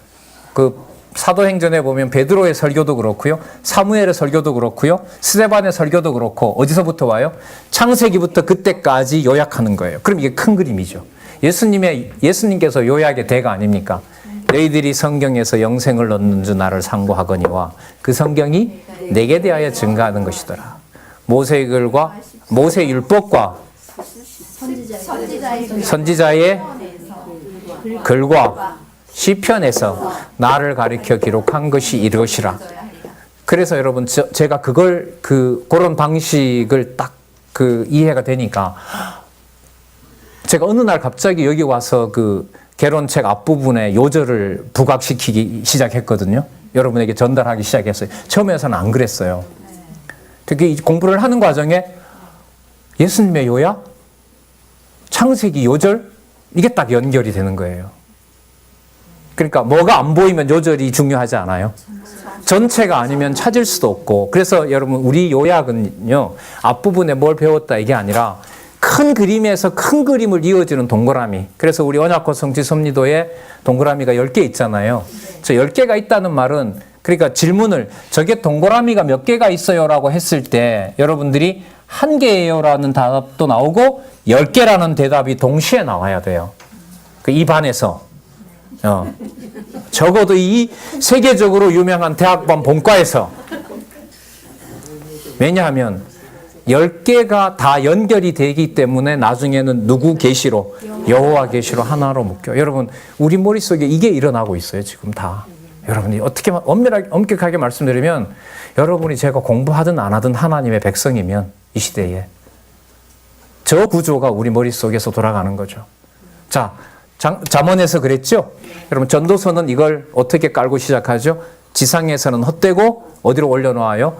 그 사도행전에 보면 베드로의 설교도 그렇고요, 사무엘의 설교도 그렇고요, 스데반의 설교도 그렇고 어디서부터 와요? 창세기부터 그때까지 요약하는 거예요. 그럼 이게 큰 그림이죠. 예수님께서 요약의 대가 아닙니까? 너희들이 성경에서 영생을 얻는 주 나를 상고하거니와 그 성경이 내게 대하여 증가하는 것이더라. 모세율법과 선지자의 글과 시편에서 나를 가리켜 기록한 것이 이것이라. 그래서 여러분, 제가 그런 방식을 딱 이해가 되니까 제가 어느 날 갑자기 여기 와서 그 개론책 앞부분에 요절을 부각시키기 시작했거든요. 여러분에게 전달하기 시작했어요. 처음에서는 안 그랬어요. 특히 공부를 하는 과정에 예수님의 요약, 창세기 요절, 이게 딱 연결이 되는 거예요. 그러니까 뭐가 안 보이면 요절이 중요하지 않아요? 전체가 아니면 찾을 수도 없고. 그래서 여러분, 우리 요약은요, 앞부분에 뭘 배웠다 이게 아니라 큰 그림에서 큰 그림을 이어주는 동그라미. 그래서 우리 언약과 성취 섭리도에 동그라미가 10개 있잖아요. 저 10개가 있다는 말은, 그러니까 질문을 저게 동그라미가 몇 개가 있어요? 라고 했을 때 여러분들이 1개예요 라는 답도 나오고 10개라는 대답이 동시에 나와야 돼요. 이 반에서. 적어도 이 세계적으로 유명한 대학반 본과에서 왜냐하면 10개가 다 연결이 되기 때문에 나중에는 누구 계시로? 여호와 계시로 하나로 묶여. 여러분, 우리 머릿속에 이게 일어나고 있어요, 지금 다. 여러분이 어떻게 엄격하게 말씀드리면 여러분이 제가 공부하든 안 하든 하나님의 백성이면 이 시대에 저 구조가 우리 머릿속에서 돌아가는 거죠. 자, 잠언에서 그랬죠? 여러분, 전도서는 이걸 어떻게 깔고 시작하죠? 지상에서는 헛되고 어디로 올려놓아요?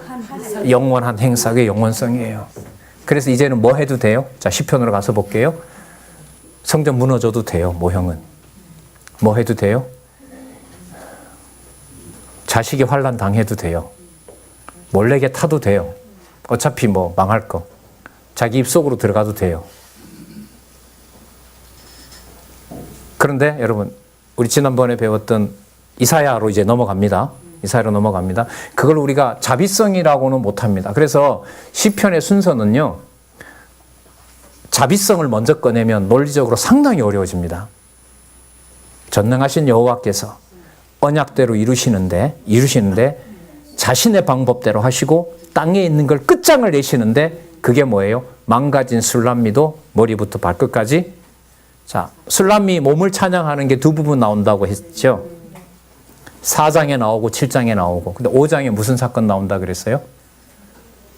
영원한 행사의 영원성이에요. 그래서 이제는 뭐 해도 돼요? 자, 시편으로 가서 볼게요. 성전 무너져도 돼요, 모형은. 뭐 해도 돼요? 자식이 환난 당해도 돼요. 몰래게 타도 돼요. 어차피 뭐 망할 거. 자기 입속으로 들어가도 돼요. 그런데 여러분, 우리 지난번에 배웠던 이사야로 이제 넘어갑니다. 이사야로 넘어갑니다. 그걸 우리가 자비성이라고는 못합니다. 그래서 시편의 순서는요, 자비성을 먼저 꺼내면 논리적으로 상당히 어려워집니다. 전능하신 여호와께서 언약대로 이루시는데 자신의 방법대로 하시고 땅에 있는 걸 끝장을 내시는데 그게 뭐예요? 망가진 술람미도 머리부터 발끝까지. 자, 술람미 몸을 찬양하는 게 두 부분 나온다고 했죠. 4장에 나오고 7장에 나오고. 근데 5장에 무슨 사건 나온다 그랬어요?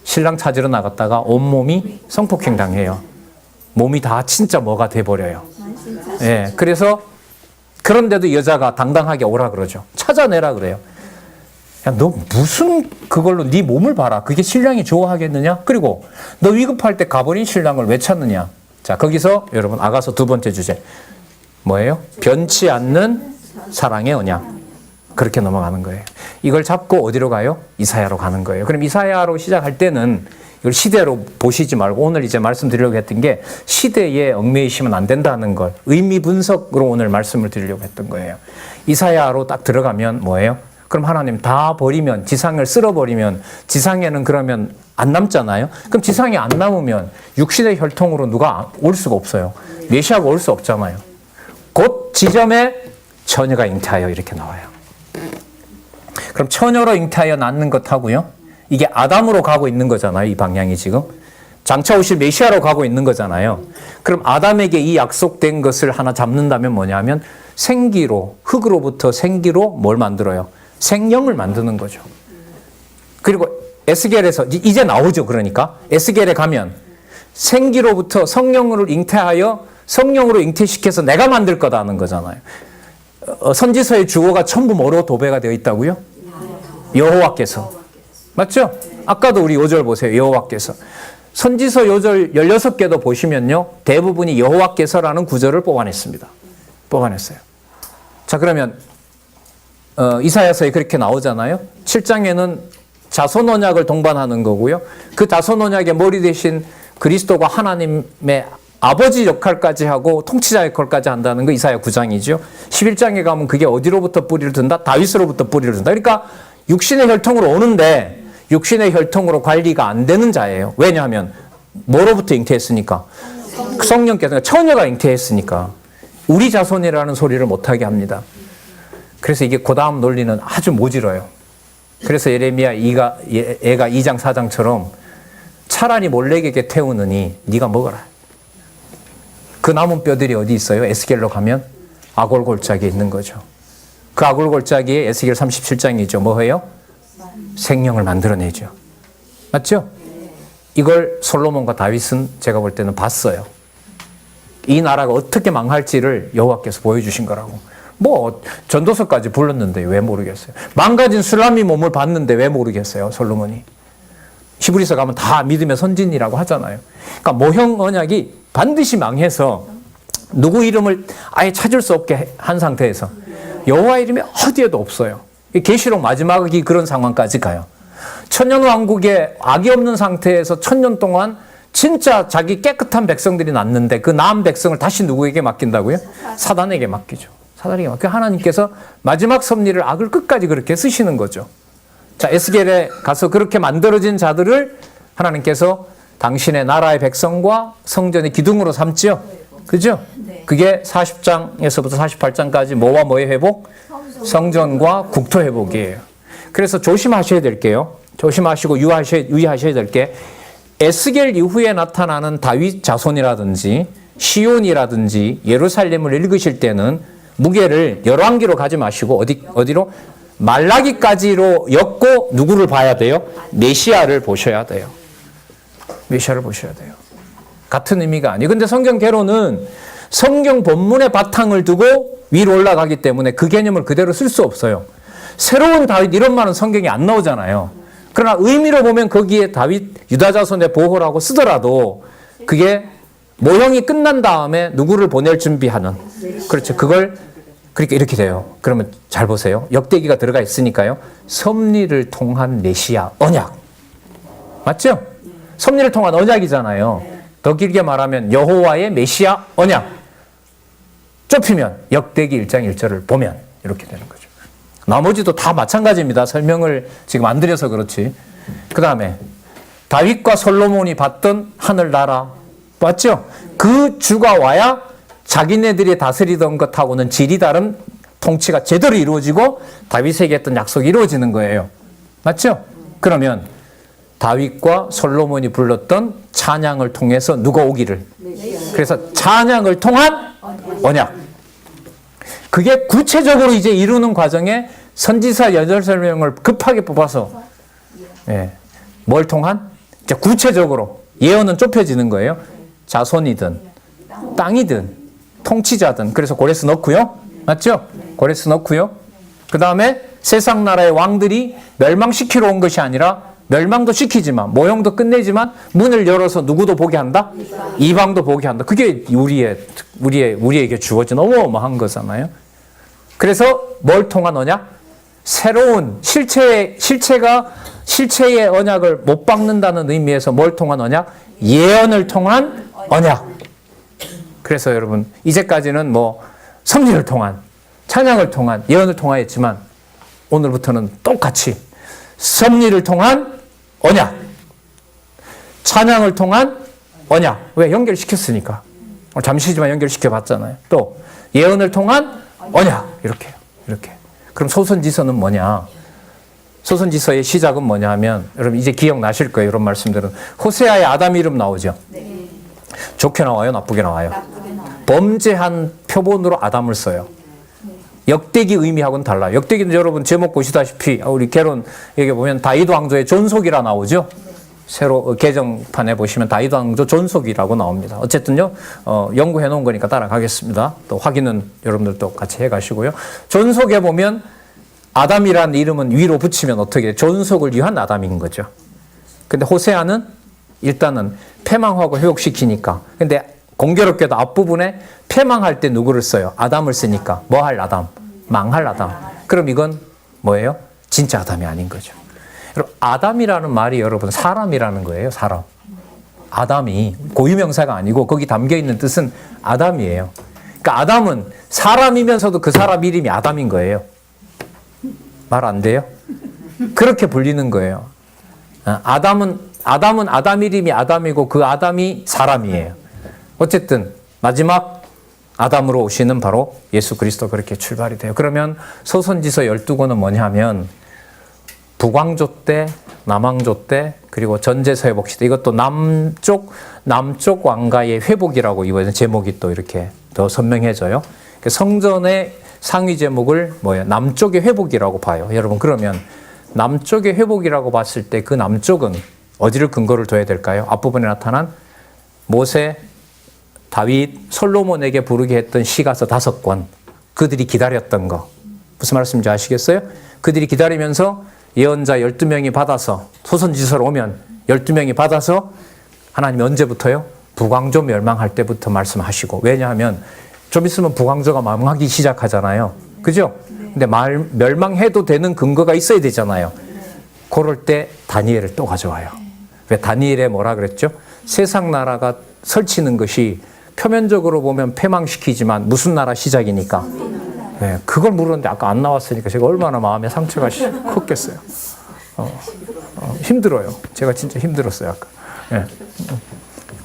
신랑 찾으러 나갔다가 온몸이 성폭행 당해요. 몸이 다 진짜 뭐가 돼버려요. 예, 그래서 그런데도 여자가 당당하게 오라 그러죠. 찾아내라 그래요. 야, 너 무슨 그걸로 네 몸을 봐라. 그게 신랑이 좋아하겠느냐? 그리고 너 위급할 때 가버린 신랑을 왜 찾느냐? 자, 거기서 여러분 아가서 두 번째 주제 뭐예요? 변치 않는 사랑의 언약. 그렇게 넘어가는 거예요. 이걸 잡고 어디로 가요? 이사야로 가는 거예요. 그럼 이사야로 시작할 때는 이걸 시대로 보시지 말고 오늘 이제 말씀드리려고 했던 게 시대에 얽매이시면 안 된다는 걸 의미 분석으로 오늘 말씀을 드리려고 했던 거예요. 이사야로 딱 들어가면 뭐예요? 그럼 하나님 다 버리면 지상을 쓸어버리면 지상에는 그러면 안 남잖아요. 그럼 지상에 안 남으면 육신의 혈통으로 누가 올 수가 없어요. 메시아가 올 수 없잖아요. 곧 지점에 처녀가 잉태하여 이렇게 나와요. 그럼 처녀로 잉태하여 낳는 것하고요. 이게 아담으로 가고 있는 거잖아요. 이 방향이 지금. 장차 오실 메시아로 가고 있는 거잖아요. 그럼 아담에게 이 약속된 것을 하나 잡는다면 뭐냐면 생기로, 흙으로부터 생기로 뭘 만들어요? 생명을 만드는 거죠. 그리고 에스겔에서 이제 나오죠. 그러니까 에스겔에 가면 생기로부터 성령으로 잉태하여 성령으로 잉태시켜서 내가 만들 거다 하는 거잖아요. 선지서의 주어가 전부 뭐로 도배가 되어 있다고요? 여호와께서. 맞죠? 아까도 우리 요절 보세요. 여호와께서. 선지서 요절 16개도 보시면요. 대부분이 여호와께서라는 구절을 뽑아냈습니다. 뽑아냈어요. 자, 그러면 이사야서에 그렇게 나오잖아요. 7장에는 자손 언약을 동반하는 거고요. 그 자손 언약의 머리 대신 그리스도가 하나님의 아버지 역할까지 하고 통치자 역할까지 한다는 거 이사야 9장이죠. 11장에 가면 그게 어디로부터 뿌리를 든다? 다윗으로부터 뿌리를 든다. 그러니까 육신의 혈통으로 오는데 육신의 혈통으로 관리가 안 되는 자예요. 왜냐하면 뭐로부터 잉태했으니까? 성령께서 처녀가 잉태했으니까 우리 자손이라는 소리를 못하게 합니다. 그래서 이게 그 다음 논리는 아주 모질어요. 그래서 예레미야 얘가 2장 4장처럼 차라리 몰래에게 태우느니 네가 먹어라. 그 남은 뼈들이 어디 있어요? 에스겔로 가면 아골 골짜기에 있는 거죠. 그 아골 골짜기에 에스겔 37장이죠. 뭐예요? 생명을 만들어내죠. 맞죠? 이걸 솔로몬과 다윗은 제가 볼 때는 봤어요. 이 나라가 어떻게 망할지를 여호와께서 보여주신 거라고. 뭐 전도서까지 불렀는데 왜 모르겠어요? 망가진 술람미 몸을 봤는데 왜 모르겠어요? 솔로몬이. 히브리서 가면 다 믿음의 선진이라고 하잖아요. 그러니까 모형 언약이 반드시 망해서 누구 이름을 아예 찾을 수 없게 한 상태에서 여호와 이름이 어디에도 없어요. 계시록 마지막이 그런 상황까지 가요. 천년왕국에 악이 없는 상태에서 1000년 동안 진짜 자기 깨끗한 백성들이 났는데 그 나은 백성을 다시 누구에게 맡긴다고요? 사단에게 맡기죠. 사단에게 맡겨 하나님께서 마지막 섭리를 악을 끝까지 그렇게 쓰시는 거죠. 자, 에스겔에 가서 그렇게 만들어진 자들을 하나님께서 당신의 나라의 백성과 성전의 기둥으로 삼지요. 그죠? 그게 40장에서부터 48장까지 뭐와 뭐의 회복? 성전과 국토 회복이에요. 그래서 조심하셔야 될 게요. 조심하시고 유의하셔야 될 게 에스겔 이후에 나타나는 다윗 자손이라든지 시온이라든지 예루살렘을 읽으실 때는 무게를 열왕기로 가지 마시고 어디로? 말라기까지로 엮고 누구를 봐야 돼요? 메시아를 보셔야 돼요. 메시아를 보셔야 돼요. 같은 의미가 아니에요. 근데 성경 개론은 성경 본문의 바탕을 두고 위로 올라가기 때문에 그 개념을 그대로 쓸 수 없어요. 새로운 다윗 이런 말은 성경에 안 나오잖아요. 그러나 의미로 보면 거기에 다윗 유다 자손의 보호라고 쓰더라도 그게 모형이 끝난 다음에 누구를 보낼 준비하는, 그렇죠. 그걸 그러니까 이렇게 돼요. 그러면 잘 보세요. 역대기가 들어가 있으니까요. 섭리를 통한 메시아 언약. 맞죠? 섭리를 통한 언약이잖아요. 더 길게 말하면 여호와의 메시아 언약. 좁히면 역대기 1장 1절을 보면 이렇게 되는 거죠. 나머지도 다 마찬가지입니다. 설명을 지금 안 드려서 그렇지. 그 다음에 다윗과 솔로몬이 봤던 하늘나라 맞죠? 그 주가 와야 자기네들이 다스리던 것하고는 질이 다른 통치가 제대로 이루어지고 다윗에게 했던 약속이 이루어지는 거예요. 맞죠? 그러면 다윗과 솔로몬이 불렀던 찬양을 통해서 누가 오기를. 그래서 찬양을 통한 언약. 그게 구체적으로 이제 이루는 과정에 선지사 8설명을 급하게 뽑아서 뭘 통한? 이제 구체적으로 예언은 좁혀지는 거예요. 자손이든 땅이든 통치자든. 그래서 고레스 넣고요. 맞죠? 고레스 넣고요. 그 다음에 세상 나라의 왕들이 멸망시키러 온 것이 아니라 멸망도 시키지만 모형도 끝내지만 문을 열어서 누구도 보게 한다? 이방도 보게 한다. 그게 우리에게 주어진 어마어마한 거잖아요. 그래서 뭘 통한 언약? 새로운 실체의 언약을 못 박는다는 의미에서 뭘 통한 언약? 예언을 통한 언약. 그래서 여러분 이제까지는 뭐 섭리를 통한, 찬양을 통한, 예언을 통하였지만 오늘부터는 똑같이 섭리를 통한 언약, 찬양을 통한 언약. 왜? 연결시켰으니까. 잠시지만 연결시켜봤잖아요. 또 예언을 통한 언약. 이렇게. 그럼 소선지서는 뭐냐? 소선지서의 시작은 뭐냐 하면 여러분 이제 기억나실 거예요. 이런 말씀들은. 호세아의 아담 이름 나오죠? 네. 좋게 나와요? 나쁘게 나와요? 범죄한 표본으로 아담을 써요. 역대기 의미하고는 달라요. 역대기는 여러분 제목 보시다시피 우리 개론 여기 보면 다윗 왕조의 존속이라 나오죠. 새로 개정판에 보시면 다윗 왕조 존속이라고 나옵니다. 어쨌든요 연구해 놓은 거니까 따라가겠습니다. 또 확인은 여러분들도 같이 해가시고요. 존속에 보면 아담이라는 이름은 위로 붙이면 어떻게 돼요? 존속을 위한 아담인 거죠. 근데 호세아는 일단은 패망하고 회복시키니까. 근데 공교롭게도 앞부분에 패망할 때 누구를 써요? 아담을 쓰니까. 뭐 할 아담? 망할 아담. 그럼 이건 뭐예요? 진짜 아담이 아닌 거죠. 여러분, 아담이라는 말이 여러분 사람이라는 거예요. 사람. 아담이 고유명사가 아니고 거기 담겨있는 뜻은 아담이에요. 그러니까 아담은 사람이면서도 그 사람 이름이 아담인 거예요. 말 안 돼요? 그렇게 불리는 거예요. 아담은 아담 이름이 아담이고 그 아담이 사람이에요. 어쨌든 마지막 아담으로 오시는 바로 예수 그리스도 그렇게 출발이 돼요. 그러면 소선지서 12권은 뭐냐 하면 북왕조 때, 남왕조 때, 그리고 전제서 회복 시대. 이것도 남쪽 왕가의 회복이라고 이번에 제목이 또 이렇게 더 선명해져요. 성전의 상위 제목을 뭐예요? 남쪽의 회복이라고 봐요. 여러분 그러면 남쪽의 회복이라고 봤을 때 그 남쪽은 어디를 근거를 둬야 될까요? 앞부분에 나타난 모세, 다윗, 솔로몬에게 부르게 했던 시가서 5권. 그들이 기다렸던 거. 무슨 말씀인지 아시겠어요? 그들이 기다리면서 예언자 12명이 받아서 소선지서로 오면 12명이 받아서 하나님이 언제부터요? 북왕조 멸망할 때부터 말씀하시고. 왜냐하면 좀 있으면 북왕조가 망하기 시작하잖아요. 그죠? 근데 멸망해도 되는 근거가 있어야 되잖아요. 그럴 때 다니엘을 또 가져와요. 왜 다니엘에 뭐라 그랬죠? 세상 나라가 설치는 것이 표면적으로 보면 패망시키지만 무슨 나라 시작이니까. 네, 그걸 물었는데 아까 안 나왔으니까 제가 얼마나 마음에 상처가 컸겠어요. 힘들어요. 제가 진짜 힘들었어요. 아까. 네,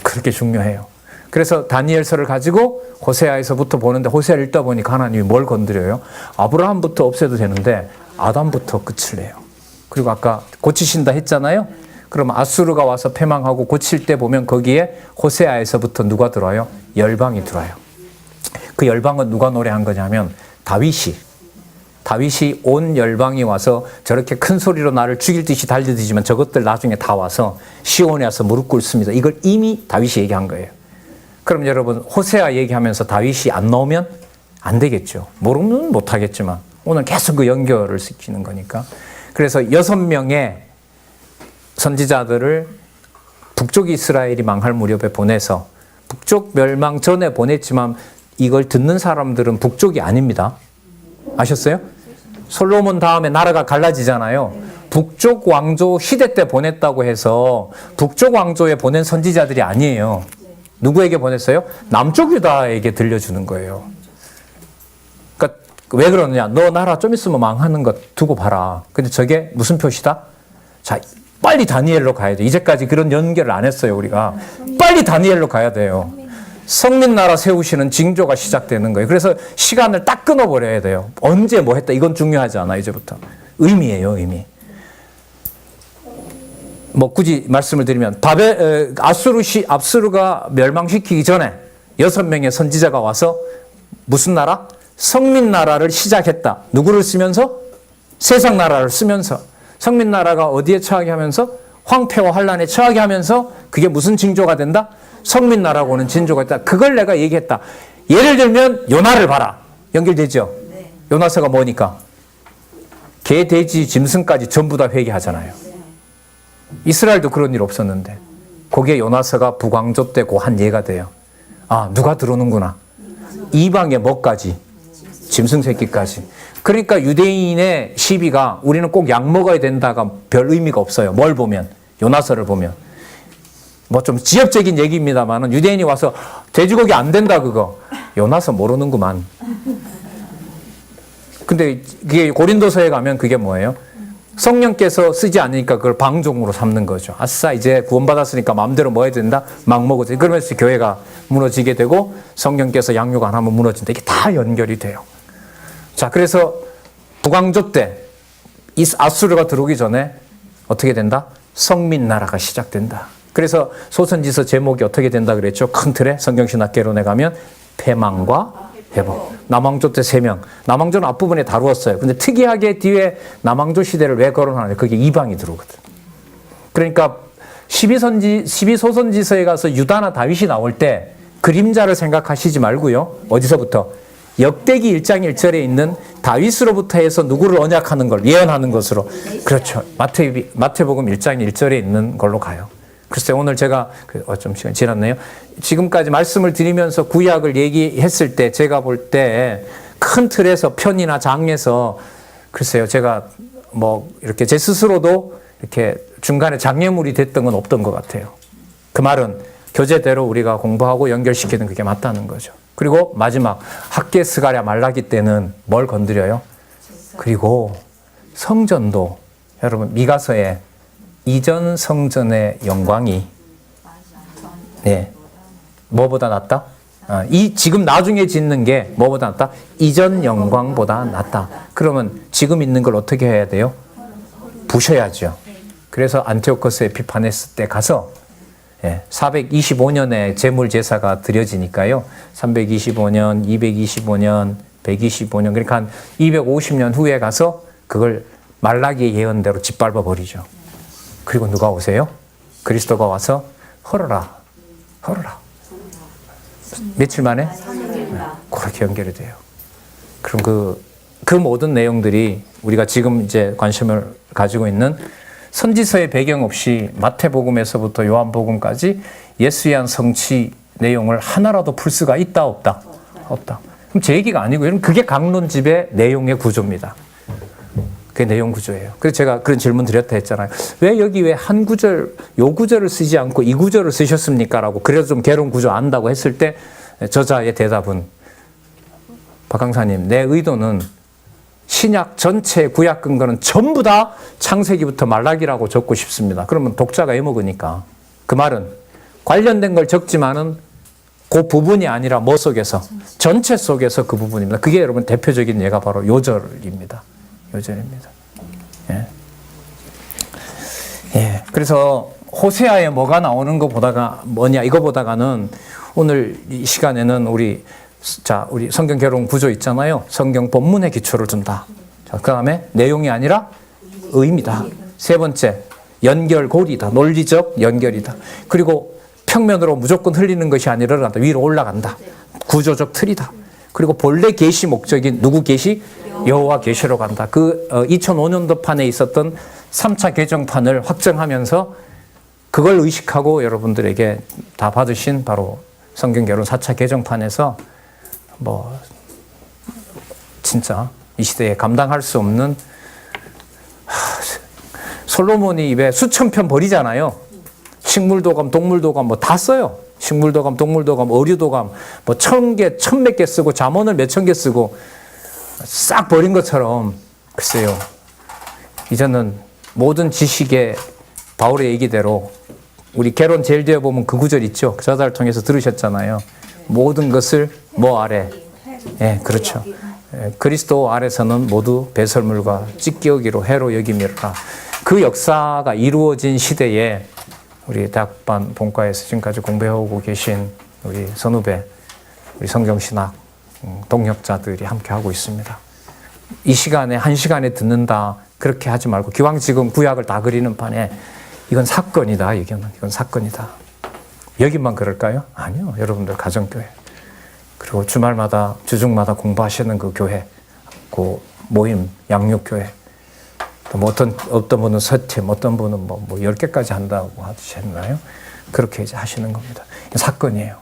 그렇게 중요해요. 그래서 다니엘서를 가지고 호세아에서부터 보는데 호세아를 읽다 보니까 하나님이 뭘 건드려요? 아브라함부터 없애도 되는데 아담부터 끝을 내요. 그리고 아까 고치신다 했잖아요. 그럼 아수르가 와서 패망하고 고칠 때 보면 거기에 호세아에서부터 누가 들어와요? 열방이 들어와요. 그 열방은 누가 노래한 거냐면 다윗이 온 열방이 와서 저렇게 큰 소리로 나를 죽일 듯이 달려들지만 저것들 나중에 다 와서 시온에 와서 무릎 꿇습니다. 이걸 이미 다윗이 얘기한 거예요. 그럼 여러분 호세아 얘기하면서 다윗이 안 나오면 안 되겠죠. 모르면 못하겠지만 오늘 계속 그 연결을 시키는 거니까. 그래서 6명의 선지자들을 북쪽 이스라엘이 망할 무렵에 보내서 북쪽 멸망 전에 보냈지만 이걸 듣는 사람들은 북쪽이 아닙니다. 아셨어요? 솔로몬 다음에 나라가 갈라지잖아요. 북쪽 왕조 시대 때 보냈다고 해서 북쪽 왕조에 보낸 선지자들이 아니에요. 누구에게 보냈어요? 남쪽 유다에게 들려주는 거예요. 그러니까 왜 그러느냐? 너 나라 좀 있으면 망하는 거 두고 봐라. 근데 저게 무슨 표시다? 자, 빨리 다니엘로 가야 돼. 이제까지 그런 연결을 안 했어요, 우리가. 빨리 다니엘로 가야 돼요. 성민나라 세우시는 징조가 시작되는 거예요. 그래서 시간을 딱 끊어버려야 돼요. 언제 뭐 했다. 이건 중요하지 않아, 이제부터. 의미예요, 의미. 뭐 굳이 말씀을 드리면 아수르가 멸망시키기 전에 6명의 선지자가 와서 무슨 나라? 성민나라를 시작했다. 누구를 쓰면서? 세상 나라를 쓰면서. 성민나라가 어디에 처하게 하면서? 황폐와 환란에 처하게 하면서 그게 무슨 징조가 된다? 성민나라고 하는 징조가 있다. 그걸 내가 얘기했다. 예를 들면 요나를 봐라. 연결되죠? 네. 요나서가 뭐니까? 개, 돼지, 짐승까지 전부 다 회개하잖아요. 이스라엘도 그런 일 없었는데 거기에 요나서가 북왕조 때 그 한 예가 돼요. 아, 누가 들어오는구나. 이방의 뭐까지? 짐승 새끼까지. 그러니까 유대인의 시비가 우리는 꼭 약 먹어야 된다가 별 의미가 없어요. 뭘 보면? 요나서를 보면. 뭐 좀 지역적인 얘기입니다만은 유대인이 와서 돼지고기 안 된다 그거. 요나서 모르는구만. 근데 그게 고린도서에 가면 그게 뭐예요? 성령께서 쓰지 않으니까 그걸 방종으로 삼는 거죠. 아싸, 이제 구원받았으니까 마음대로 뭐 해야 된다? 막 먹어도 돼. 그러면서 교회가 무너지게 되고 성령께서 양육 안 하면 무너진다. 이게 다 연결이 돼요. 자, 그래서 북왕조 때 이 아수르가 들어오기 전에 어떻게 된다? 성민나라가 시작된다. 그래서 소선지서 제목이 어떻게 된다 그랬죠? 큰 틀에 성경신학개론에 가면 패망과 회복. 남왕조 때 3명. 남왕조는 앞부분에 다루었어요. 근데 특이하게 뒤에 남왕조 시대를 왜 거론하느냐? 그게 이방이 들어오거든. 그러니까 12소선지서에 가서 유다나 다윗이 나올 때 그림자를 생각하시지 말고요. 어디서부터? 역대기 1장 1절에 있는 다윗으로부터 해서 누구를 언약하는 걸 예언하는 것으로. 그렇죠. 마태복음 1장 1절에 있는 걸로 가요. 글쎄 오늘 제가 좀 시간 지났네요. 지금까지 말씀을 드리면서 구약을 얘기했을 때 제가 볼 때 큰 틀에서 편이나 장에서 글쎄요 제가 뭐 이렇게 제 스스로도 이렇게 중간에 장애물이 됐던 건 없던 것 같아요. 그 말은 교재대로 우리가 공부하고 연결시키는 그게 맞다는 거죠. 그리고 마지막 학계 스가랴 말라기 때는 뭘 건드려요? 그리고 성전도 여러분 미가서에 이전 성전의 영광이 네 뭐보다 낫다? 이 지금 나중에 짓는 게 뭐보다 낫다? 이전 영광보다 낫다. 그러면 지금 있는 걸 어떻게 해야 돼요? 부셔야죠. 그래서 안티오코스 에피파네스 때 가서 425년에 제물 제사가 드려지니까요. 325년, 225년, 125년 그러니까 한 250년 후에 가서 그걸 말라기의 예언대로 짓밟아 버리죠. 그리고 누가 오세요? 그리스도가 와서 헐어라. 며칠 만에? 그렇게 연결이 돼요. 그럼 그 모든 내용들이 우리가 지금 이제 관심을 가지고 있는 선지서의 배경 없이 마태복음에서부터 요한복음까지 예수에 대한 성취 내용을 하나라도 풀 수가 있다 없다? 없다. 그럼 제 얘기가 아니고요. 그게 강론집의 내용의 구조입니다. 그게 내용 구조예요. 그래서 제가 그런 질문 드렸다 했잖아요. 왜 여기 왜 한 구절, 요 구절을 쓰지 않고 이 구절을 쓰셨습니까? 라고 그래서 좀 개론 구조 안다고 했을 때 저자의 대답은 박 강사님, 내 의도는 신약 전체 구약 근거는 전부 다 창세기부터 말라기라고 적고 싶습니다. 그러면 독자가 애먹으니까. 그 말은 관련된 걸 적지만은 그 부분이 아니라 뭐 속에서? 전체 속에서 그 부분입니다. 그게 여러분 대표적인 예가 바로 요절입니다. 요절입니다. 예. 예, 그래서 호세아에 뭐가 나오는 것보다가 뭐냐 이거보다가는 오늘 이 시간에는 우리 성경 개론 구조 있잖아요. 성경 본문에 기초를 둔다. 자, 그다음에 내용이 아니라 의미다. 세 번째, 연결고리다. 논리적 연결이다. 그리고 평면으로 무조건 흘리는 것이 아니라 위로 올라간다. 구조적 틀이다. 그리고 본래 계시 목적인 누구 계시? 여호와 계시로 간다. 그 2005년도판에 있었던 3차 개정판을 확정하면서 그걸 의식하고 여러분들에게 다 받으신 바로 성경개론 4차 개정판에서 뭐 진짜 이 시대에 감당할 수 없는 솔로몬이 입에 수천 편 버리잖아요. 식물도감, 동물도감 뭐 다 써요. 식물도감, 동물도감, 어류도감 뭐 1000개, 1000몇 개 쓰고 잠언을 몇천 개 쓰고 싹 버린 것처럼 글쎄요. 이제는 모든 지식의 바울의 얘기대로 우리 개론 제일 뒤에 보면 그 구절 있죠. 저자를 통해서 들으셨잖아요. 모든 것을 뭐 아래? 예, 그렇죠. 예, 그리스도 아래서는 모두 배설물과 찢기어기로 해로 여김이라. 그 역사가 이루어진 시대에 우리 대학반 본과에서 지금까지 공부해오고 계신 우리 선후배, 우리 성경신학 동역자들이 함께 하고 있습니다. 이 시간에 한 시간에 듣는다 그렇게 하지 말고 기왕 지금 구약을 다 그리는 판에 이건 사건이다. 이건 사건이다. 여기만 그럴까요? 아니요. 여러분들 가정교회 그리고 주말마다 주중마다 공부하시는 그 교회, 그 모임 양육교회 또 뭐 어떤 분은 서팀, 어떤 분은 뭐 10개까지 한다고 하셨나요? 그렇게 이제 하시는 겁니다. 사건이에요.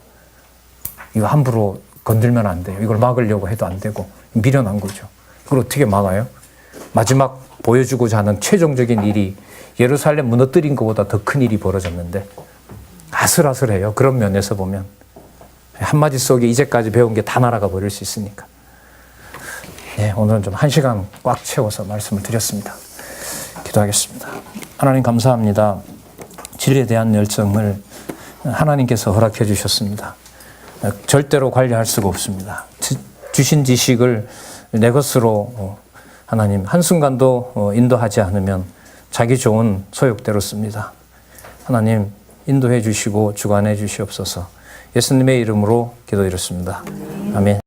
이거 함부로 건들면 안 돼요. 이걸 막으려고 해도 안 되고 미련한 거죠. 그걸 어떻게 막아요? 마지막 보여주고자 하는 최종적인 일이 예루살렘 무너뜨린 것보다 더 큰 일이 벌어졌는데 아슬아슬해요. 그런 면에서 보면 한마디 속에 이제까지 배운 게 다 날아가 버릴 수 있으니까. 네, 오늘은 좀 1시간 꽉 채워서 말씀을 드렸습니다. 기도하겠습니다. 하나님 감사합니다. 진리에 대한 열정을 하나님께서 허락해 주셨습니다. 절대로 관리할 수가 없습니다. 주신 지식을 내 것으로 하나님 한순간도 인도하지 않으면 자기 좋은 소욕대로 씁니다. 하나님 인도해 주시고 주관해 주시옵소서. 예수님의 이름으로 기도드렸습니다. 아멘.